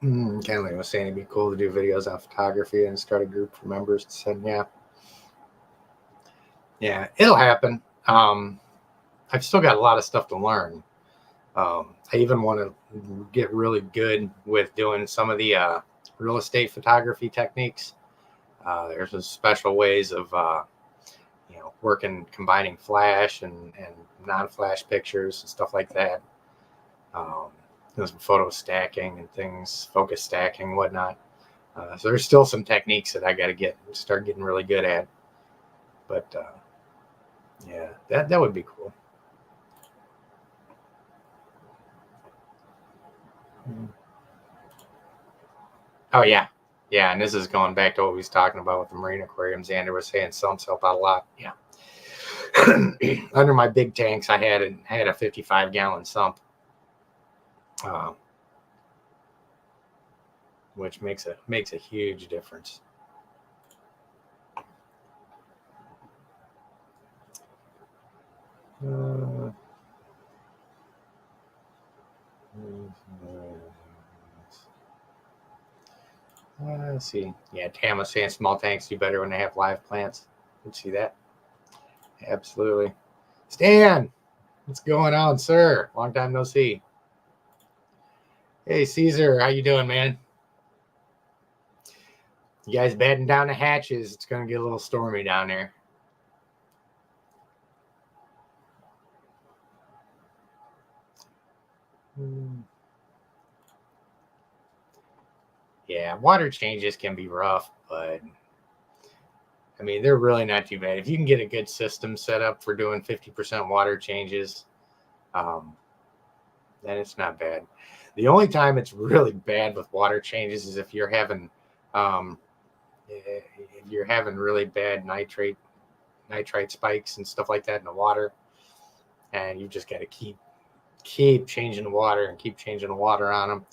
Kenley was saying it'd be cool to do videos on photography and start a group for members to send. Yeah, it'll happen. I've still got a lot of stuff to learn. I even want to get really good with doing some of the real estate photography techniques. There's some special ways of working, combining flash and non-flash pictures and stuff like that. Some photo stacking and things, focus stacking, whatnot. So there's still some techniques that I got to start getting really good at. But yeah, that would be cool. Oh yeah, and this is going back to what we was talking about with the marine aquariums. Xander was saying sumps help out a lot. Yeah. Under my big tanks, I had a 55-gallon sump, which makes a huge difference. Let's see. Yeah, Tam was saying small tanks do better when they have live plants. You see that? Absolutely. Stan, what's going on, sir? Long time no see. Hey, Caesar, how you doing, man? You guys batten down the hatches. It's going to get a little stormy down there. Yeah, water changes can be rough, but I mean, they're really not too bad. If you can get a good system set up for doing 50% water changes, then it's not bad. The only time it's really bad with water changes is if you're having really bad nitrite spikes and stuff like that in the water, and you just got to keep changing the water and keep changing the water on them.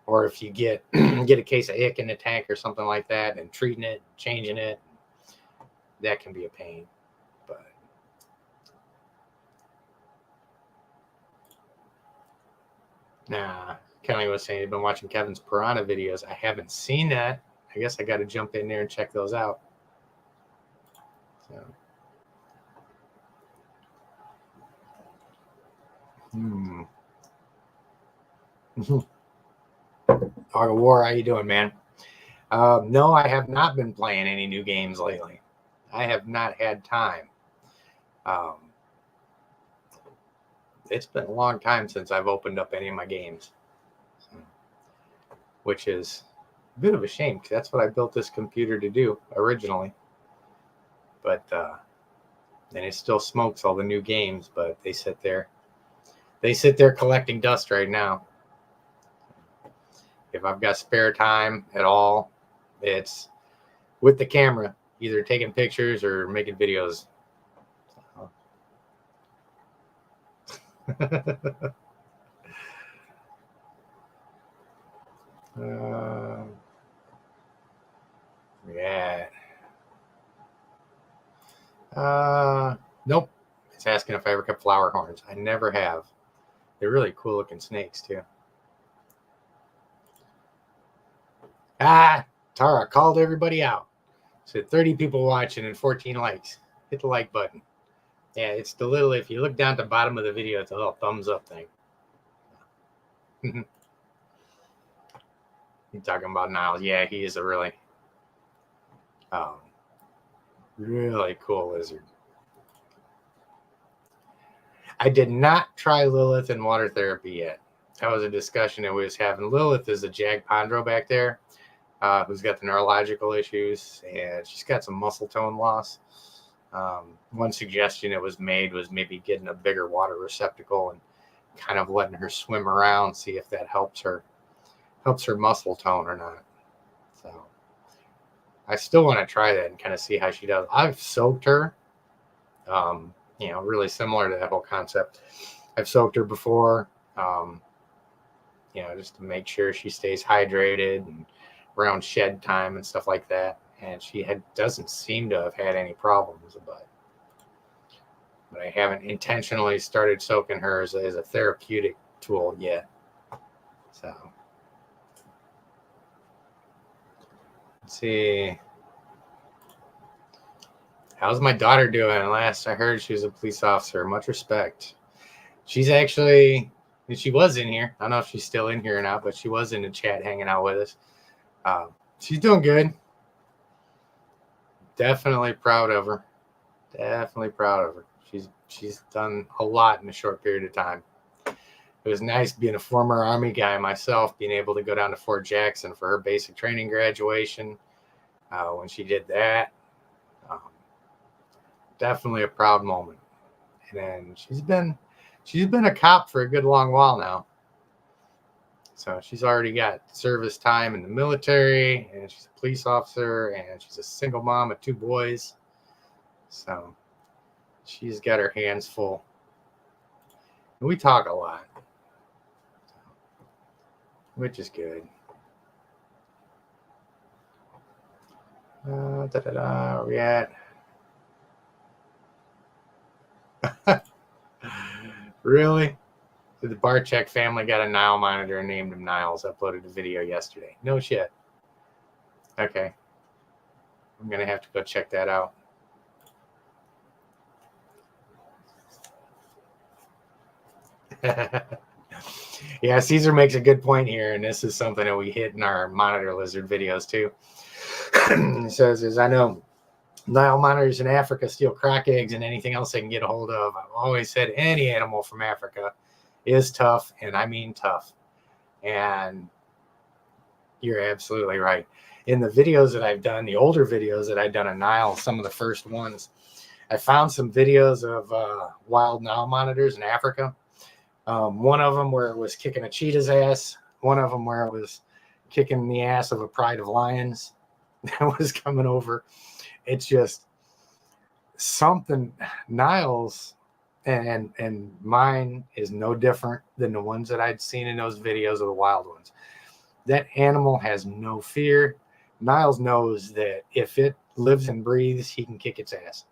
Or if you get a case of ick in the tank or something like that and treating it, changing it, that can be a pain. But Kelly was saying he'd been watching Kevin's piranha videos. I haven't seen that. I guess I got to jump in there and check those out. So. Art of War, how you doing, man? No, I have not been playing any new games lately. I have not had time. It's been a long time since I've opened up any of my games, which is a bit of a shame because that's what I built this computer to do originally. But and it still smokes all the new games, but they sit there collecting dust right now. If I've got spare time at all, it's with the camera, either taking pictures or making videos. Yeah. Nope. It's asking if I ever kept flower horns. I never have. They're really cool looking snakes too. Tara called everybody out. Said 30 people watching and 14 likes. Hit the like button. Yeah, it's the little, if you look down at the bottom of the video, it's a little thumbs up thing. You talking about Niles? Yeah, he is a really cool lizard. I did not try Lilith in water therapy yet. That was a discussion that we was having. Lilith is a Jagpondro back there, who's got the neurological issues, and she's got some muscle tone loss. One suggestion that was made was maybe getting a bigger water receptacle and kind of letting her swim around, see if that helps her muscle tone or not. So I still want to try that and kind of see how she does. I've soaked her, really similar to that whole concept. I've soaked her before, just to make sure she stays hydrated and around shed time and stuff like that. And she doesn't seem to have had any problems, but I haven't intentionally started soaking her as a therapeutic tool yet. So Let's see. How's my daughter doing? Last I heard, she was a police officer. Much respect. She's actually, she was in here. I don't know if she's still in here or not, but she was in the chat hanging out with us. She's doing good. Definitely proud of her. Definitely proud of her. She's done a lot in a short period of time. It was nice being a former Army guy myself, being able to go down to Fort Jackson for her basic training graduation. When she did that, definitely a proud moment. And then she's been a cop for a good long while now. So she's already got service time in the military, and she's a police officer, and she's a single mom of 2 boys. So she's got her hands full. And we talk a lot, which is good. Where are we at? Really? The Barcheck family got a Nile monitor and named him Niles. Uploaded a video yesterday. No shit. Okay. I'm going to have to go check that out. Yeah, Caesar makes a good point here, and this is something that we hit in our monitor lizard videos too. He says, I know Nile monitors in Africa steal croc eggs and anything else they can get a hold of. I've always said any animal from Africa is tough, and I mean tough. And you're absolutely right. In the videos that I've done, the older videos that I've done on Nile, some of the first ones, I found some videos of wild Nile monitors in Africa. One of them where it was kicking a cheetah's ass. One of them where it was kicking the ass of a pride of lions that was coming over. It's just something. Niles and mine is no different than the ones that I'd seen in those videos of the wild ones. That animal has no fear. Niles knows that if it lives and breathes, he can kick its ass.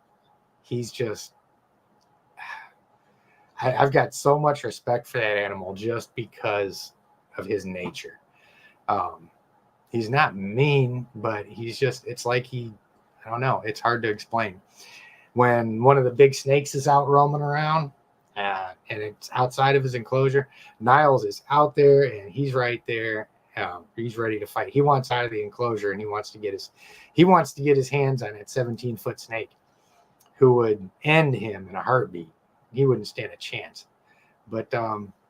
He's just, I've got so much respect for that animal just because of his nature. He's not mean, but he's just, it's like I don't know. It's hard to explain. When one of the big snakes is out roaming around and it's outside of his enclosure, Niles is out there and he's right there. He's ready to fight. He wants out of the enclosure and he wants to get his hands on that 17-foot snake who would end him in a heartbeat. He wouldn't stand a chance, but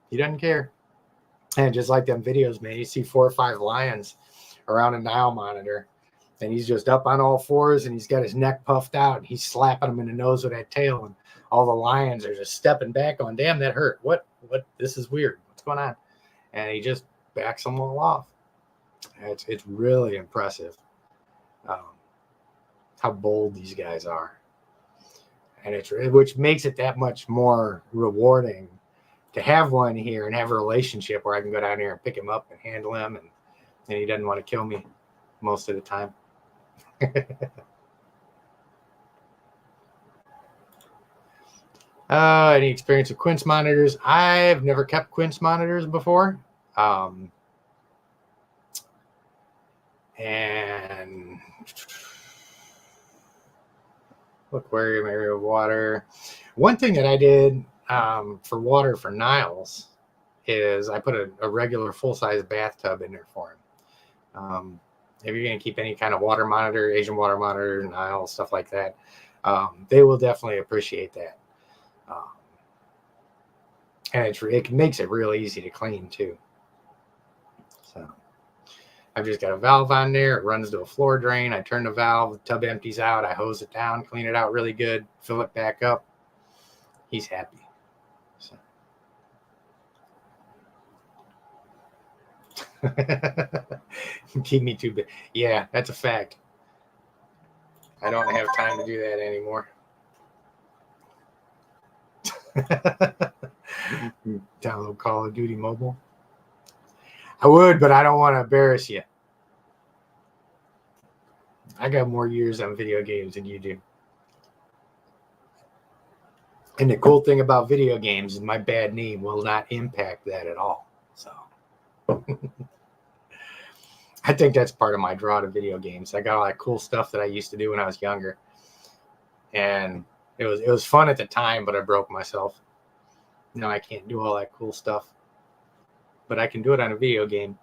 he doesn't care. And just like them videos, man, you see 4 or 5 lions around a Nile monitor, and he's just up on all fours, and he's got his neck puffed out, and he's slapping them in the nose with that tail, and all the lions are just stepping back going, damn, that hurt. What, this is weird. What's going on? And he just backs them all off. It's really impressive how bold these guys are. And which makes it that much more rewarding to have one here and have a relationship where I can go down here and pick him up and handle him, and he doesn't want to kill me most of the time. Any experience with quince monitors? I've never kept quince monitors before. And look, aquarium area of water. One thing that I did for water for Niles is I put a regular full-size bathtub in there for him. If you're going to keep any kind of water monitor, Asian water monitor, Nile, stuff like that, they will definitely appreciate that. And it makes it real easy to clean too. So I've just got a valve on there. It runs to a floor drain. I turn the valve, the tub empties out. I hose it down, clean it out really good, fill it back up. He's happy. So. Keep me too big. Yeah, that's a fact. I don't have time to do that anymore. Download Call of Duty Mobile. I would, but I don't want to embarrass you. I got more years on video games than you do. And the cool thing about video games is my bad knee will not impact that at all. So I think that's part of my draw to video games. I got all that cool stuff that I used to do when I was younger, and it was fun at the time, but I broke myself. No, I can't do all that cool stuff, but I can do it on a video game.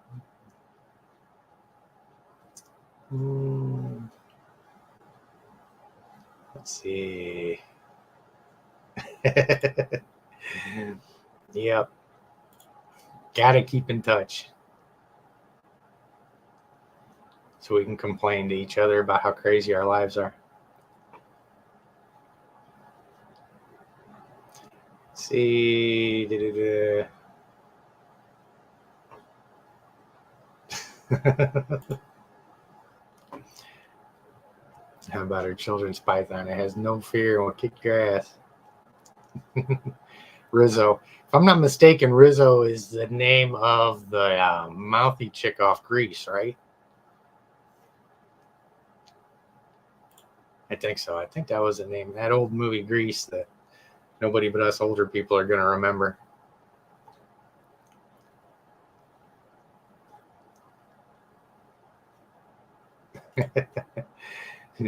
Let's see. Yep. Gotta keep in touch so we can complain to each other about how crazy our lives are. Let's see. How about our children's python? It has no fear and will kick your ass. Rizzo. If I'm not mistaken, Rizzo is the name of the mouthy chick off Grease, right? I think so. I think that was the name. That old movie Grease that nobody but us older people are going to remember.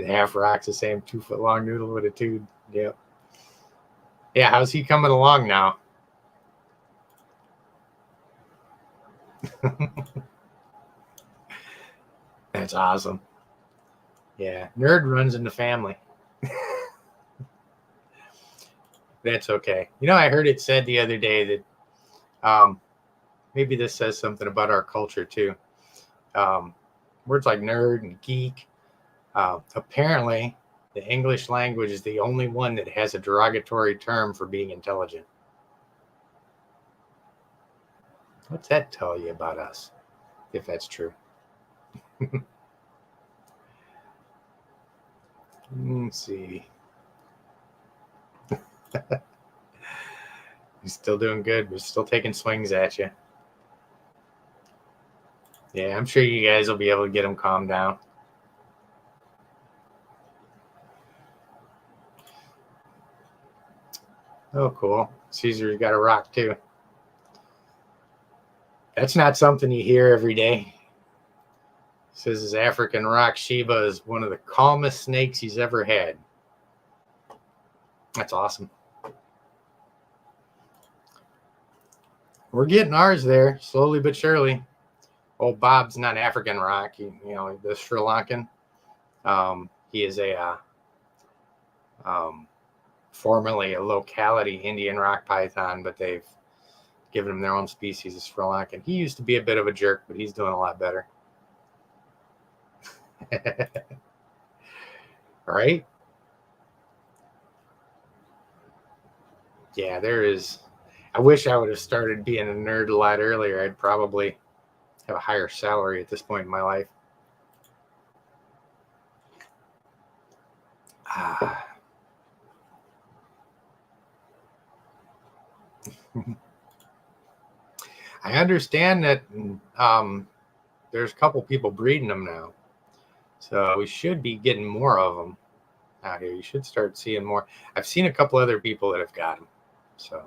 Half Rock's the same 2 foot long noodle with a tube. Yep. Yeah, how's he coming along now? That's awesome. Yeah, nerd runs in the family. That's okay. You know, I heard it said the other day that maybe this says something about our culture too. Words like nerd and geek. Apparently, the English language is the only one that has a derogatory term for being intelligent. What's that tell you about us, if that's true? Let's see. He's still doing good. We're still taking swings at you. Yeah, I'm sure you guys will be able to get him calmed down. Oh, cool. Caesar's got a rock, too. That's not something you hear every day. Says his African rock Sheba is one of the calmest snakes he's ever had. That's awesome. We're getting ours there, slowly but surely. Old Bob's not African rock, the Sri Lankan. He is a formerly a locality Indian rock python, but they've given him their own species of Sri Lankan. He used to be a bit of a jerk, but he's doing a lot better. Right? Yeah, there is. I wish I would have started being a nerd a lot earlier. I'd probably have a higher salary at this point in my life. I understand that there's a couple people breeding them now. So we should be getting more of them out here. You should start seeing more. I've seen a couple other people that have got them. So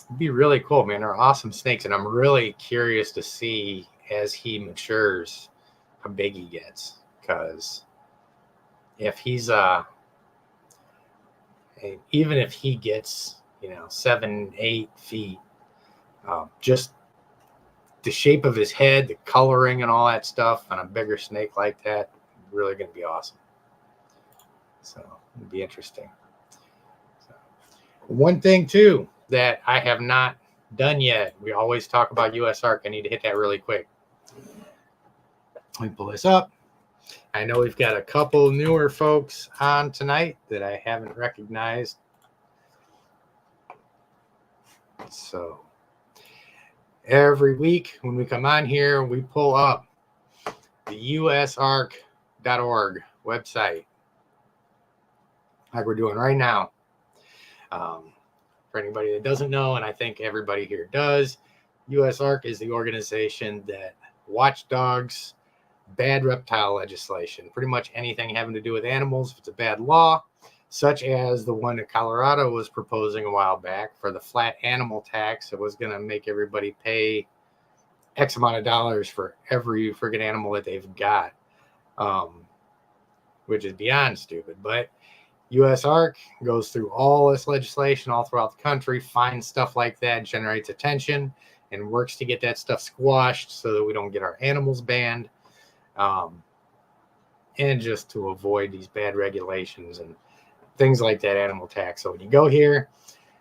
it'd be really cool, man. They're awesome snakes. And I'm really curious to see as he matures how big he gets. Because if he's even if he gets 7, 8 feet, just the shape of his head, the coloring and all that stuff on a bigger snake like that, really going to be awesome. So it'd be interesting. So, one thing too that I have not done yet, we always talk about USARK. I need to hit that really quick. Let me pull this up. I know we've got a couple newer folks on tonight that I haven't recognized. So every week when we come on here, we pull up the USARK.org website, like we're doing right now. For anybody that doesn't know, and I think everybody here does, USARK is the organization that watchdogs bad reptile legislation. Pretty much anything having to do with animals, if it's a bad law, such as the one that Colorado was proposing a while back for the flat animal tax that was going to make everybody pay X amount of dollars for every friggin' animal that they've got, which is beyond stupid. But USARK goes through all this legislation all throughout the country, finds stuff like that, generates attention, and works to get that stuff squashed so that we don't get our animals banned, and just to avoid these bad regulations and things like that, animal tax. So when you go here,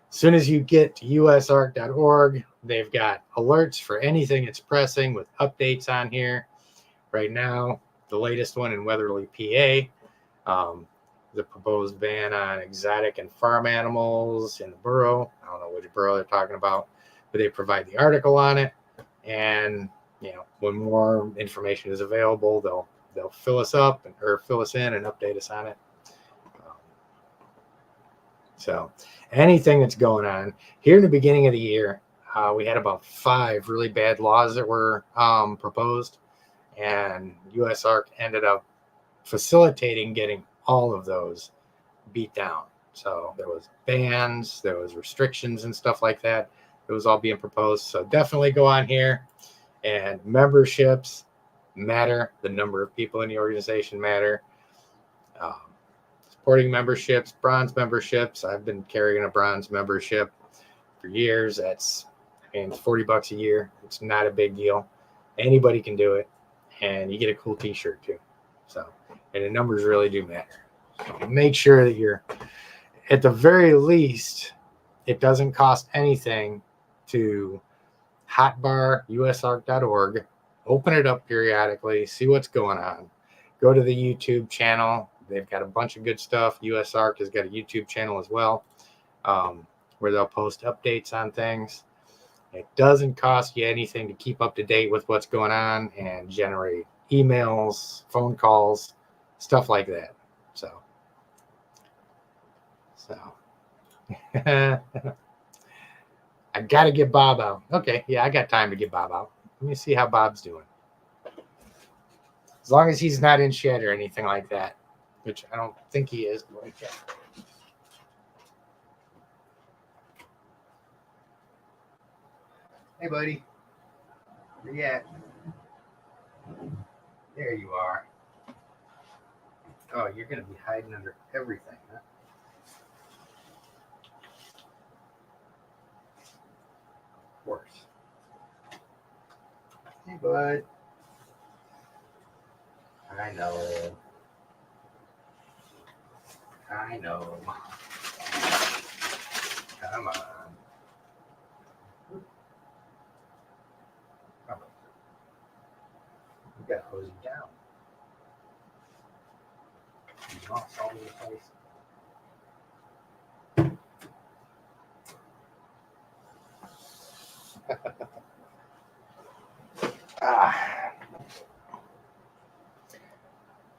as soon as you get to usark.org, they've got alerts for anything that's pressing with updates on here. Right now, the latest one in Weatherly, PA, the proposed ban on exotic and farm animals in the borough. I don't know which borough they're talking about, but they provide the article on it. And, when more information is available, they'll fill us up or fill us in and update us on it. So anything that's going on here in the beginning of the year, we had about 5 really bad laws that were proposed, and USARK ended up facilitating getting all of those beat down. So there was bans, there was restrictions and stuff like that. It was all being proposed. So definitely go on here, and memberships matter. The number of people in the organization matter. Supporting memberships, bronze memberships. I've been carrying a bronze membership for years. It's $40 a year. It's not a big deal. Anybody can do it, and you get a cool t-shirt too. So, and the numbers really do matter. So make sure that you're, at the very least, it doesn't cost anything to hotbar usark.org, open it up periodically, see what's going on. Go to the YouTube channel. They've got a bunch of good stuff. USARK has got a YouTube channel as well, where they'll post updates on things. It doesn't cost you anything to keep up to date with what's going on and generate emails, phone calls, stuff like that. So I got to get Bob out. Okay, yeah, I got time to get Bob out. Let me see how Bob's doing. As long as he's not in shed or anything like that, which I don't think he is. Hey, buddy. Where you at? There you are. Oh, you're going to be hiding under everything, huh? Of course. Hey, bud. I know. Come on. You got to hose him down. He's lost all over the place.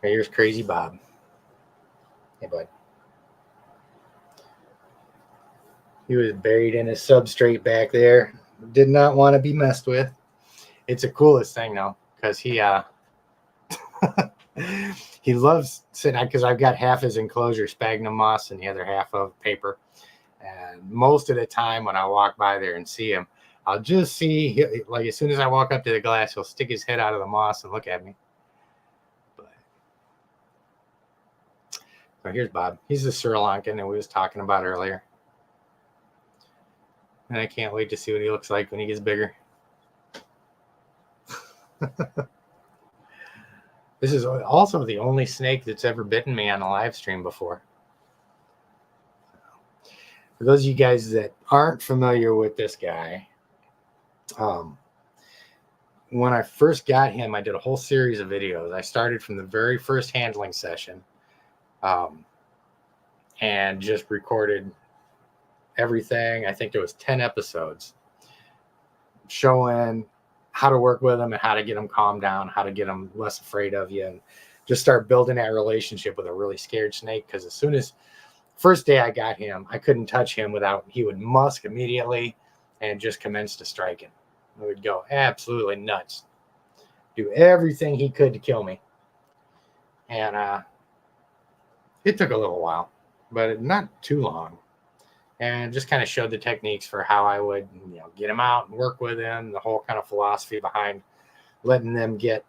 Here's Crazy Bob. Hey, bud. He was buried in his substrate back there. Did not want to be messed with. It's the coolest thing, though, because he he loves sitting, because I've got half his enclosure sphagnum moss and the other half of paper. And most of the time when I walk by there and see him, I'll just see, like, as soon as I walk up to the glass, he'll stick his head out of the moss and look at me. So here's Bob. He's the Sri Lankan that we was talking about earlier. And I can't wait to see what he looks like when he gets bigger. This is also the only snake that's ever bitten me on a live stream before. For those of you guys that aren't familiar with this guy, when I first got him, I did a whole series of videos. I started from the very first handling session, and just recorded everything. I think there was 10 episodes showing how to work with them and how to get them calmed down, how to get them less afraid of you, and just start building that relationship with a really scared snake. Because as soon as first day I got him, I couldn't touch him without he would musk immediately and just commence to striking. He would go absolutely nuts, do everything he could to kill me. And it took a little while, but not too long. and just kind of showed the techniques for how I would, get them out and work with them, the whole kind of philosophy behind letting them get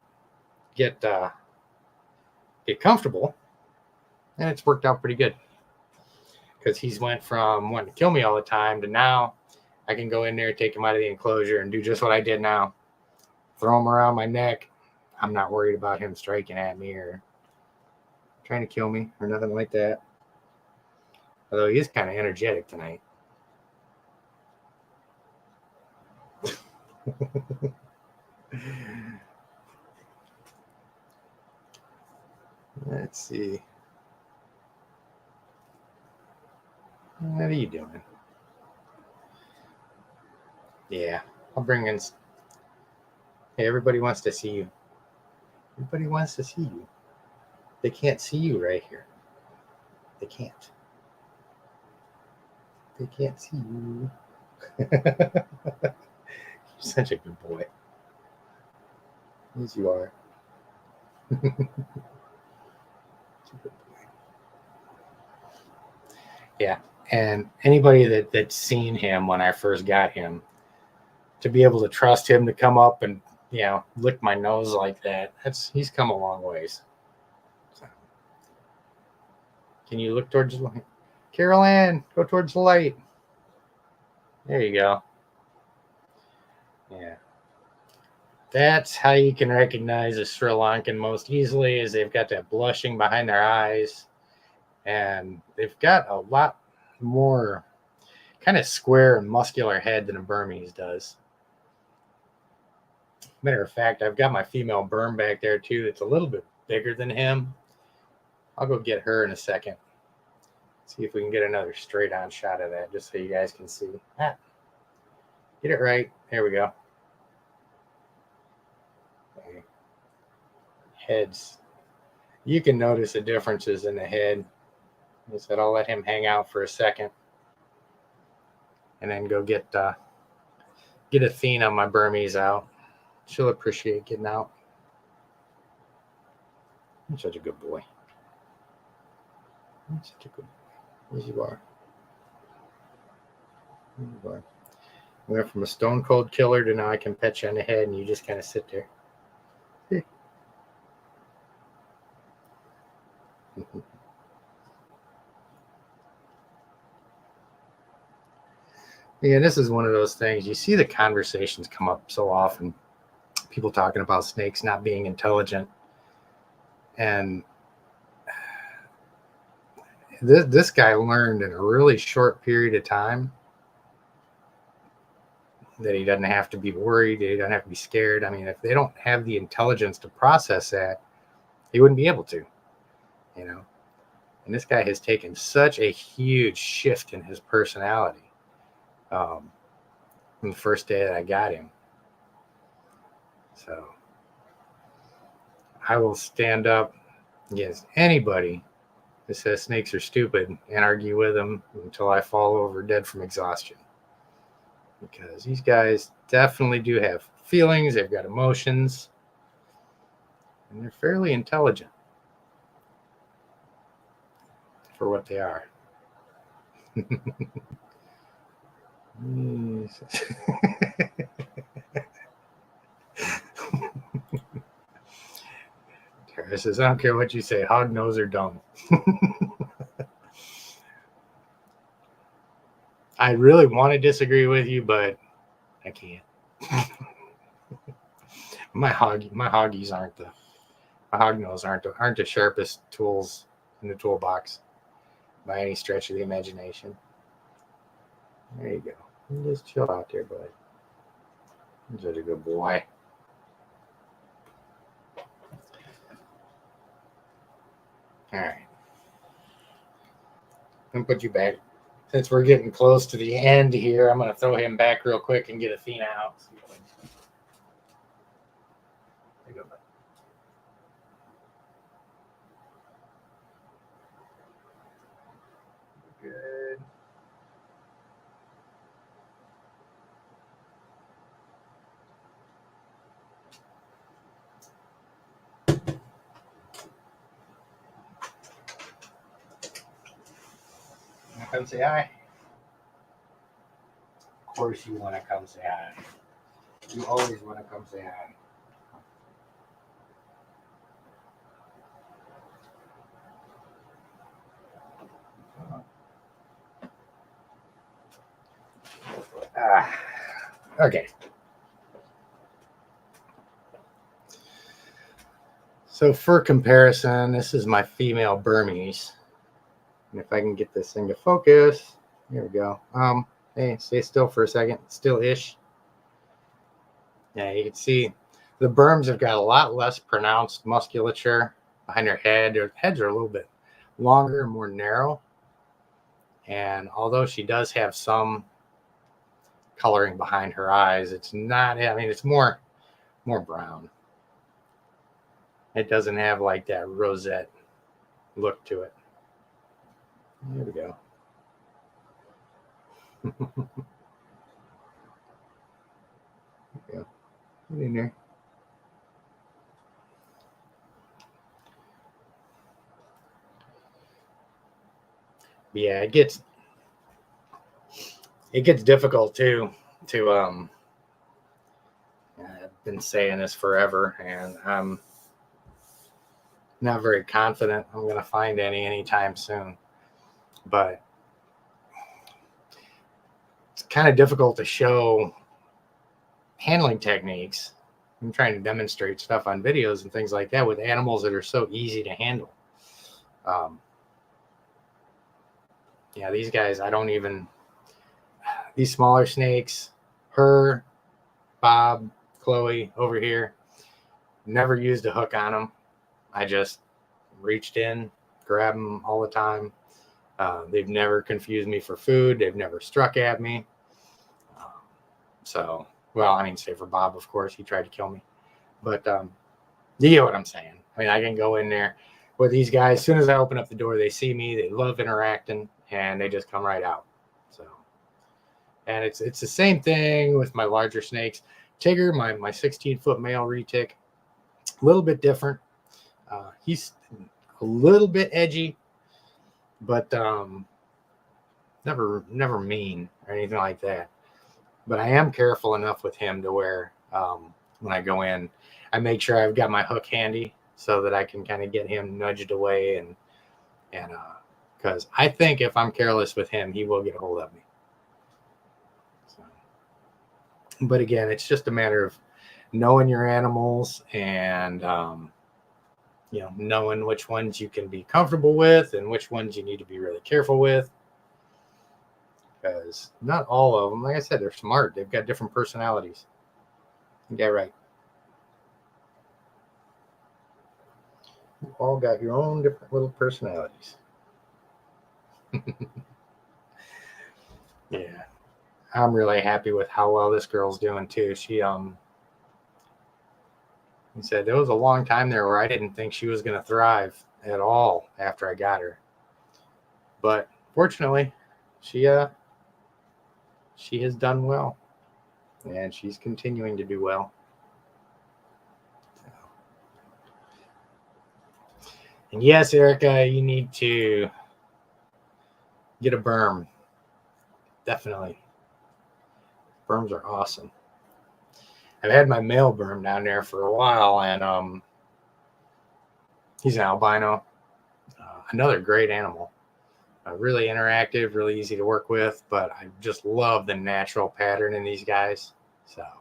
comfortable. And it's worked out pretty good, because he's went from wanting to kill me all the time to now I can go in there, take him out of the enclosure, and do just what I did now. Throw him around my neck. I'm not worried about him striking at me or trying to kill me or nothing like that. Although he is kind of energetic tonight. Let's see. What are you doing? Yeah, I'll bring in. Hey, everybody wants to see you. Everybody wants to see you. They can't see you right here. They can't. They can't see you. You're such a good boy. Yes, you are. Yeah, and anybody that's seen him when I first got him, to be able to trust him to come up and lick my nose like that, he's come a long ways. So, can you look towards the light? Carol Ann, go towards the light. There you go. Yeah. That's how you can recognize a Sri Lankan most easily, is they've got that blushing behind their eyes, and they've got a lot more kind of square and muscular head than a Burmese does. Matter of fact, I've got my female Burm back there too that's a little bit bigger than him. I'll go get her in a second. See if we can get another straight on shot of that, just so you guys can see. Get it right. There we go. Okay. Heads. You can notice the differences in the head. I said I'll let him hang out for a second, and then go get Athena, my Burmese, out. She'll appreciate getting out. You're such a good boy. You're such a good boy. Yes, you are. You are. We went from a stone cold killer to now I can pet you on the head and you just kind of sit there. Yeah, this is one of those things. You see the conversations come up so often. People talking about snakes not being intelligent. And this guy learned in a really short period of time that he doesn't have to be worried. He doesn't have to be scared. I mean, if they don't have the intelligence to process that, he wouldn't be able to, And this guy has taken such a huge shift in his personality from the first day that I got him. So I will stand up against anybody that says snakes are stupid and argue with them until I fall over dead from exhaustion. Because these guys definitely do have feelings, they've got emotions, and they're fairly intelligent for what they are. Tara says, I don't care what you say, hog nose or dumb. I really want to disagree with you, but I can't. My hoggies aren't my hog nose aren't the sharpest tools in the toolbox by any stretch of the imagination. There you go. You just chill out there, bud. You're such a good boy. All right. I'm going to put you back. Since we're getting close to the end here, I'm going to throw him back real quick and get Athena out. There you go, bud. Good. Come say hi. course you want to come say hi. You always want to come say hi. Okay. So for comparison, this is my female Burmese. And if I can get this thing to focus, here we go. Hey, stay still for a second. Still-ish. Yeah, you can see the Burms have got a lot less pronounced musculature behind their head. Their heads are a little bit longer and more narrow. And although she does have some coloring behind her eyes, it's not, I mean, it's more brown. It doesn't have like that rosette look to it. There we go. Get in there. But yeah, it gets difficult too to I've been saying this forever, and I'm not very confident I'm going to find anytime soon. But it's kind of difficult to show handling techniques. I'm trying to demonstrate stuff on videos and things like that with animals that are so easy to handle. Yeah, these guys, these smaller snakes, her, Bob, Chloe over here, never used a hook on them. I just reached in, grabbed them all the time. They've never confused me for food. They've never struck at me. Say for Bob, of course, he tried to kill me. But you get what I'm saying. I mean, I can go in there with these guys. As soon as I open up the door, they see me. They love interacting, and they just come right out. So, and it's the same thing with my larger snakes. Tigger, my 16-foot male retic, a little bit different. He's a little bit edgy, but never mean or anything like that. But I am careful enough with him to where when I go in, I make sure I've got my hook handy so that I can kind of get him nudged away, and because I think if I'm careless with him, he will get a hold of me. So, but again, it's just a matter of knowing your animals and knowing which ones you can be comfortable with and which ones you need to be really careful with. Because not all of them, like I said, they're smart. They've got different personalities. Yeah, right. You all got your own different little personalities. Yeah. I'm really happy with how well this girl's doing too. She he said there was a long time there where I didn't think she was going to thrive at all after I got her. But fortunately, she has done well, and she's continuing to do well. And yes, Erica, you need to get a berm. Definitely. Berms are awesome. I've had my male berm down there for a while, and he's an albino. Another great animal. Really interactive, really easy to work with, but I just love the natural pattern in these guys. So I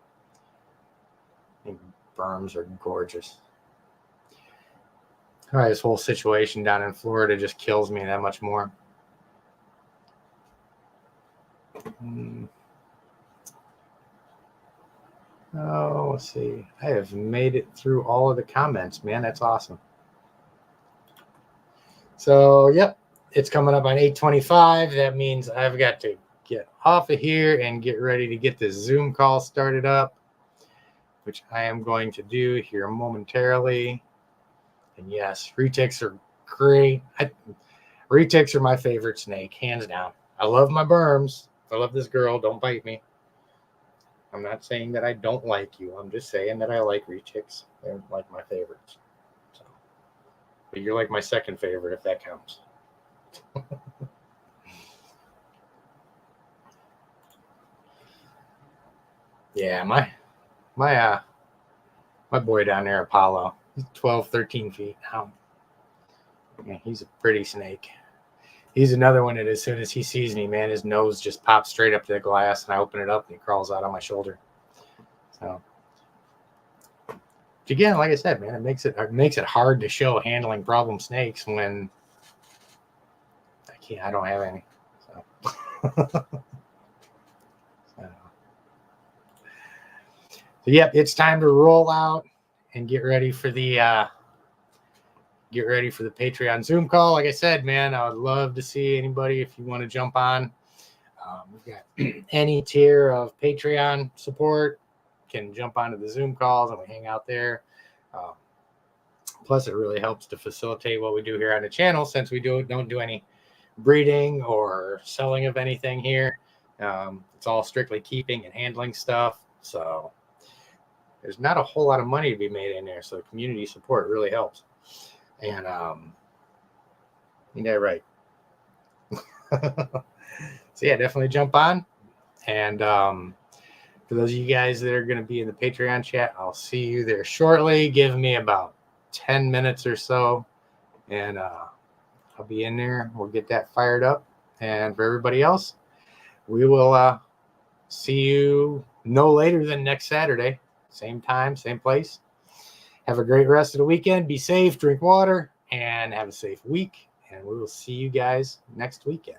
think berms are gorgeous. All right, this whole situation down in Florida just kills me that much more. Oh, let's see. I have made it through all of the comments, man. That's awesome. So, yep, it's coming up on 8:25. That means I've got to get off of here and get ready to get this Zoom call started up, which I am going to do here momentarily. And yes, retics are great. Retics are my favorite snake, hands down. I love my berms. I love this girl. Don't bite me. I'm not saying that I don't like you. I'm just saying that I like retics. They're like my favorites. So, but you're like my second favorite, if that counts. Yeah, my boy down there, Apollo, he's 12, 13 feet now. Yeah, he's a pretty snake. He's another one that as soon as he sees me, man, his nose just pops straight up to the glass, and I open it up, and he crawls out on my shoulder. So, again, like I said, man, it makes it hard to show handling problem snakes when I don't have any. So, yep, it's time to roll out and get ready for the Patreon Zoom call. Like I said, man, I would love to see anybody if you want to jump on. We've got any tier of Patreon support can jump onto the Zoom calls and we hang out there. Plus, it really helps to facilitate what we do here on the channel since we don't do any breeding or selling of anything here. It's all strictly keeping and handling stuff. So there's not a whole lot of money to be made in there. So community support really helps. And yeah, right. So yeah, definitely jump on. And for those of you guys that are going to be in the Patreon chat, I'll see you there shortly. Give me about 10 minutes or so, and I'll be in there. We'll get that fired up. And for everybody else, we will see you no later than next Saturday. Same time, same place. Have a great rest of the weekend. Be safe, drink water, and have a safe week. And we will see you guys next weekend.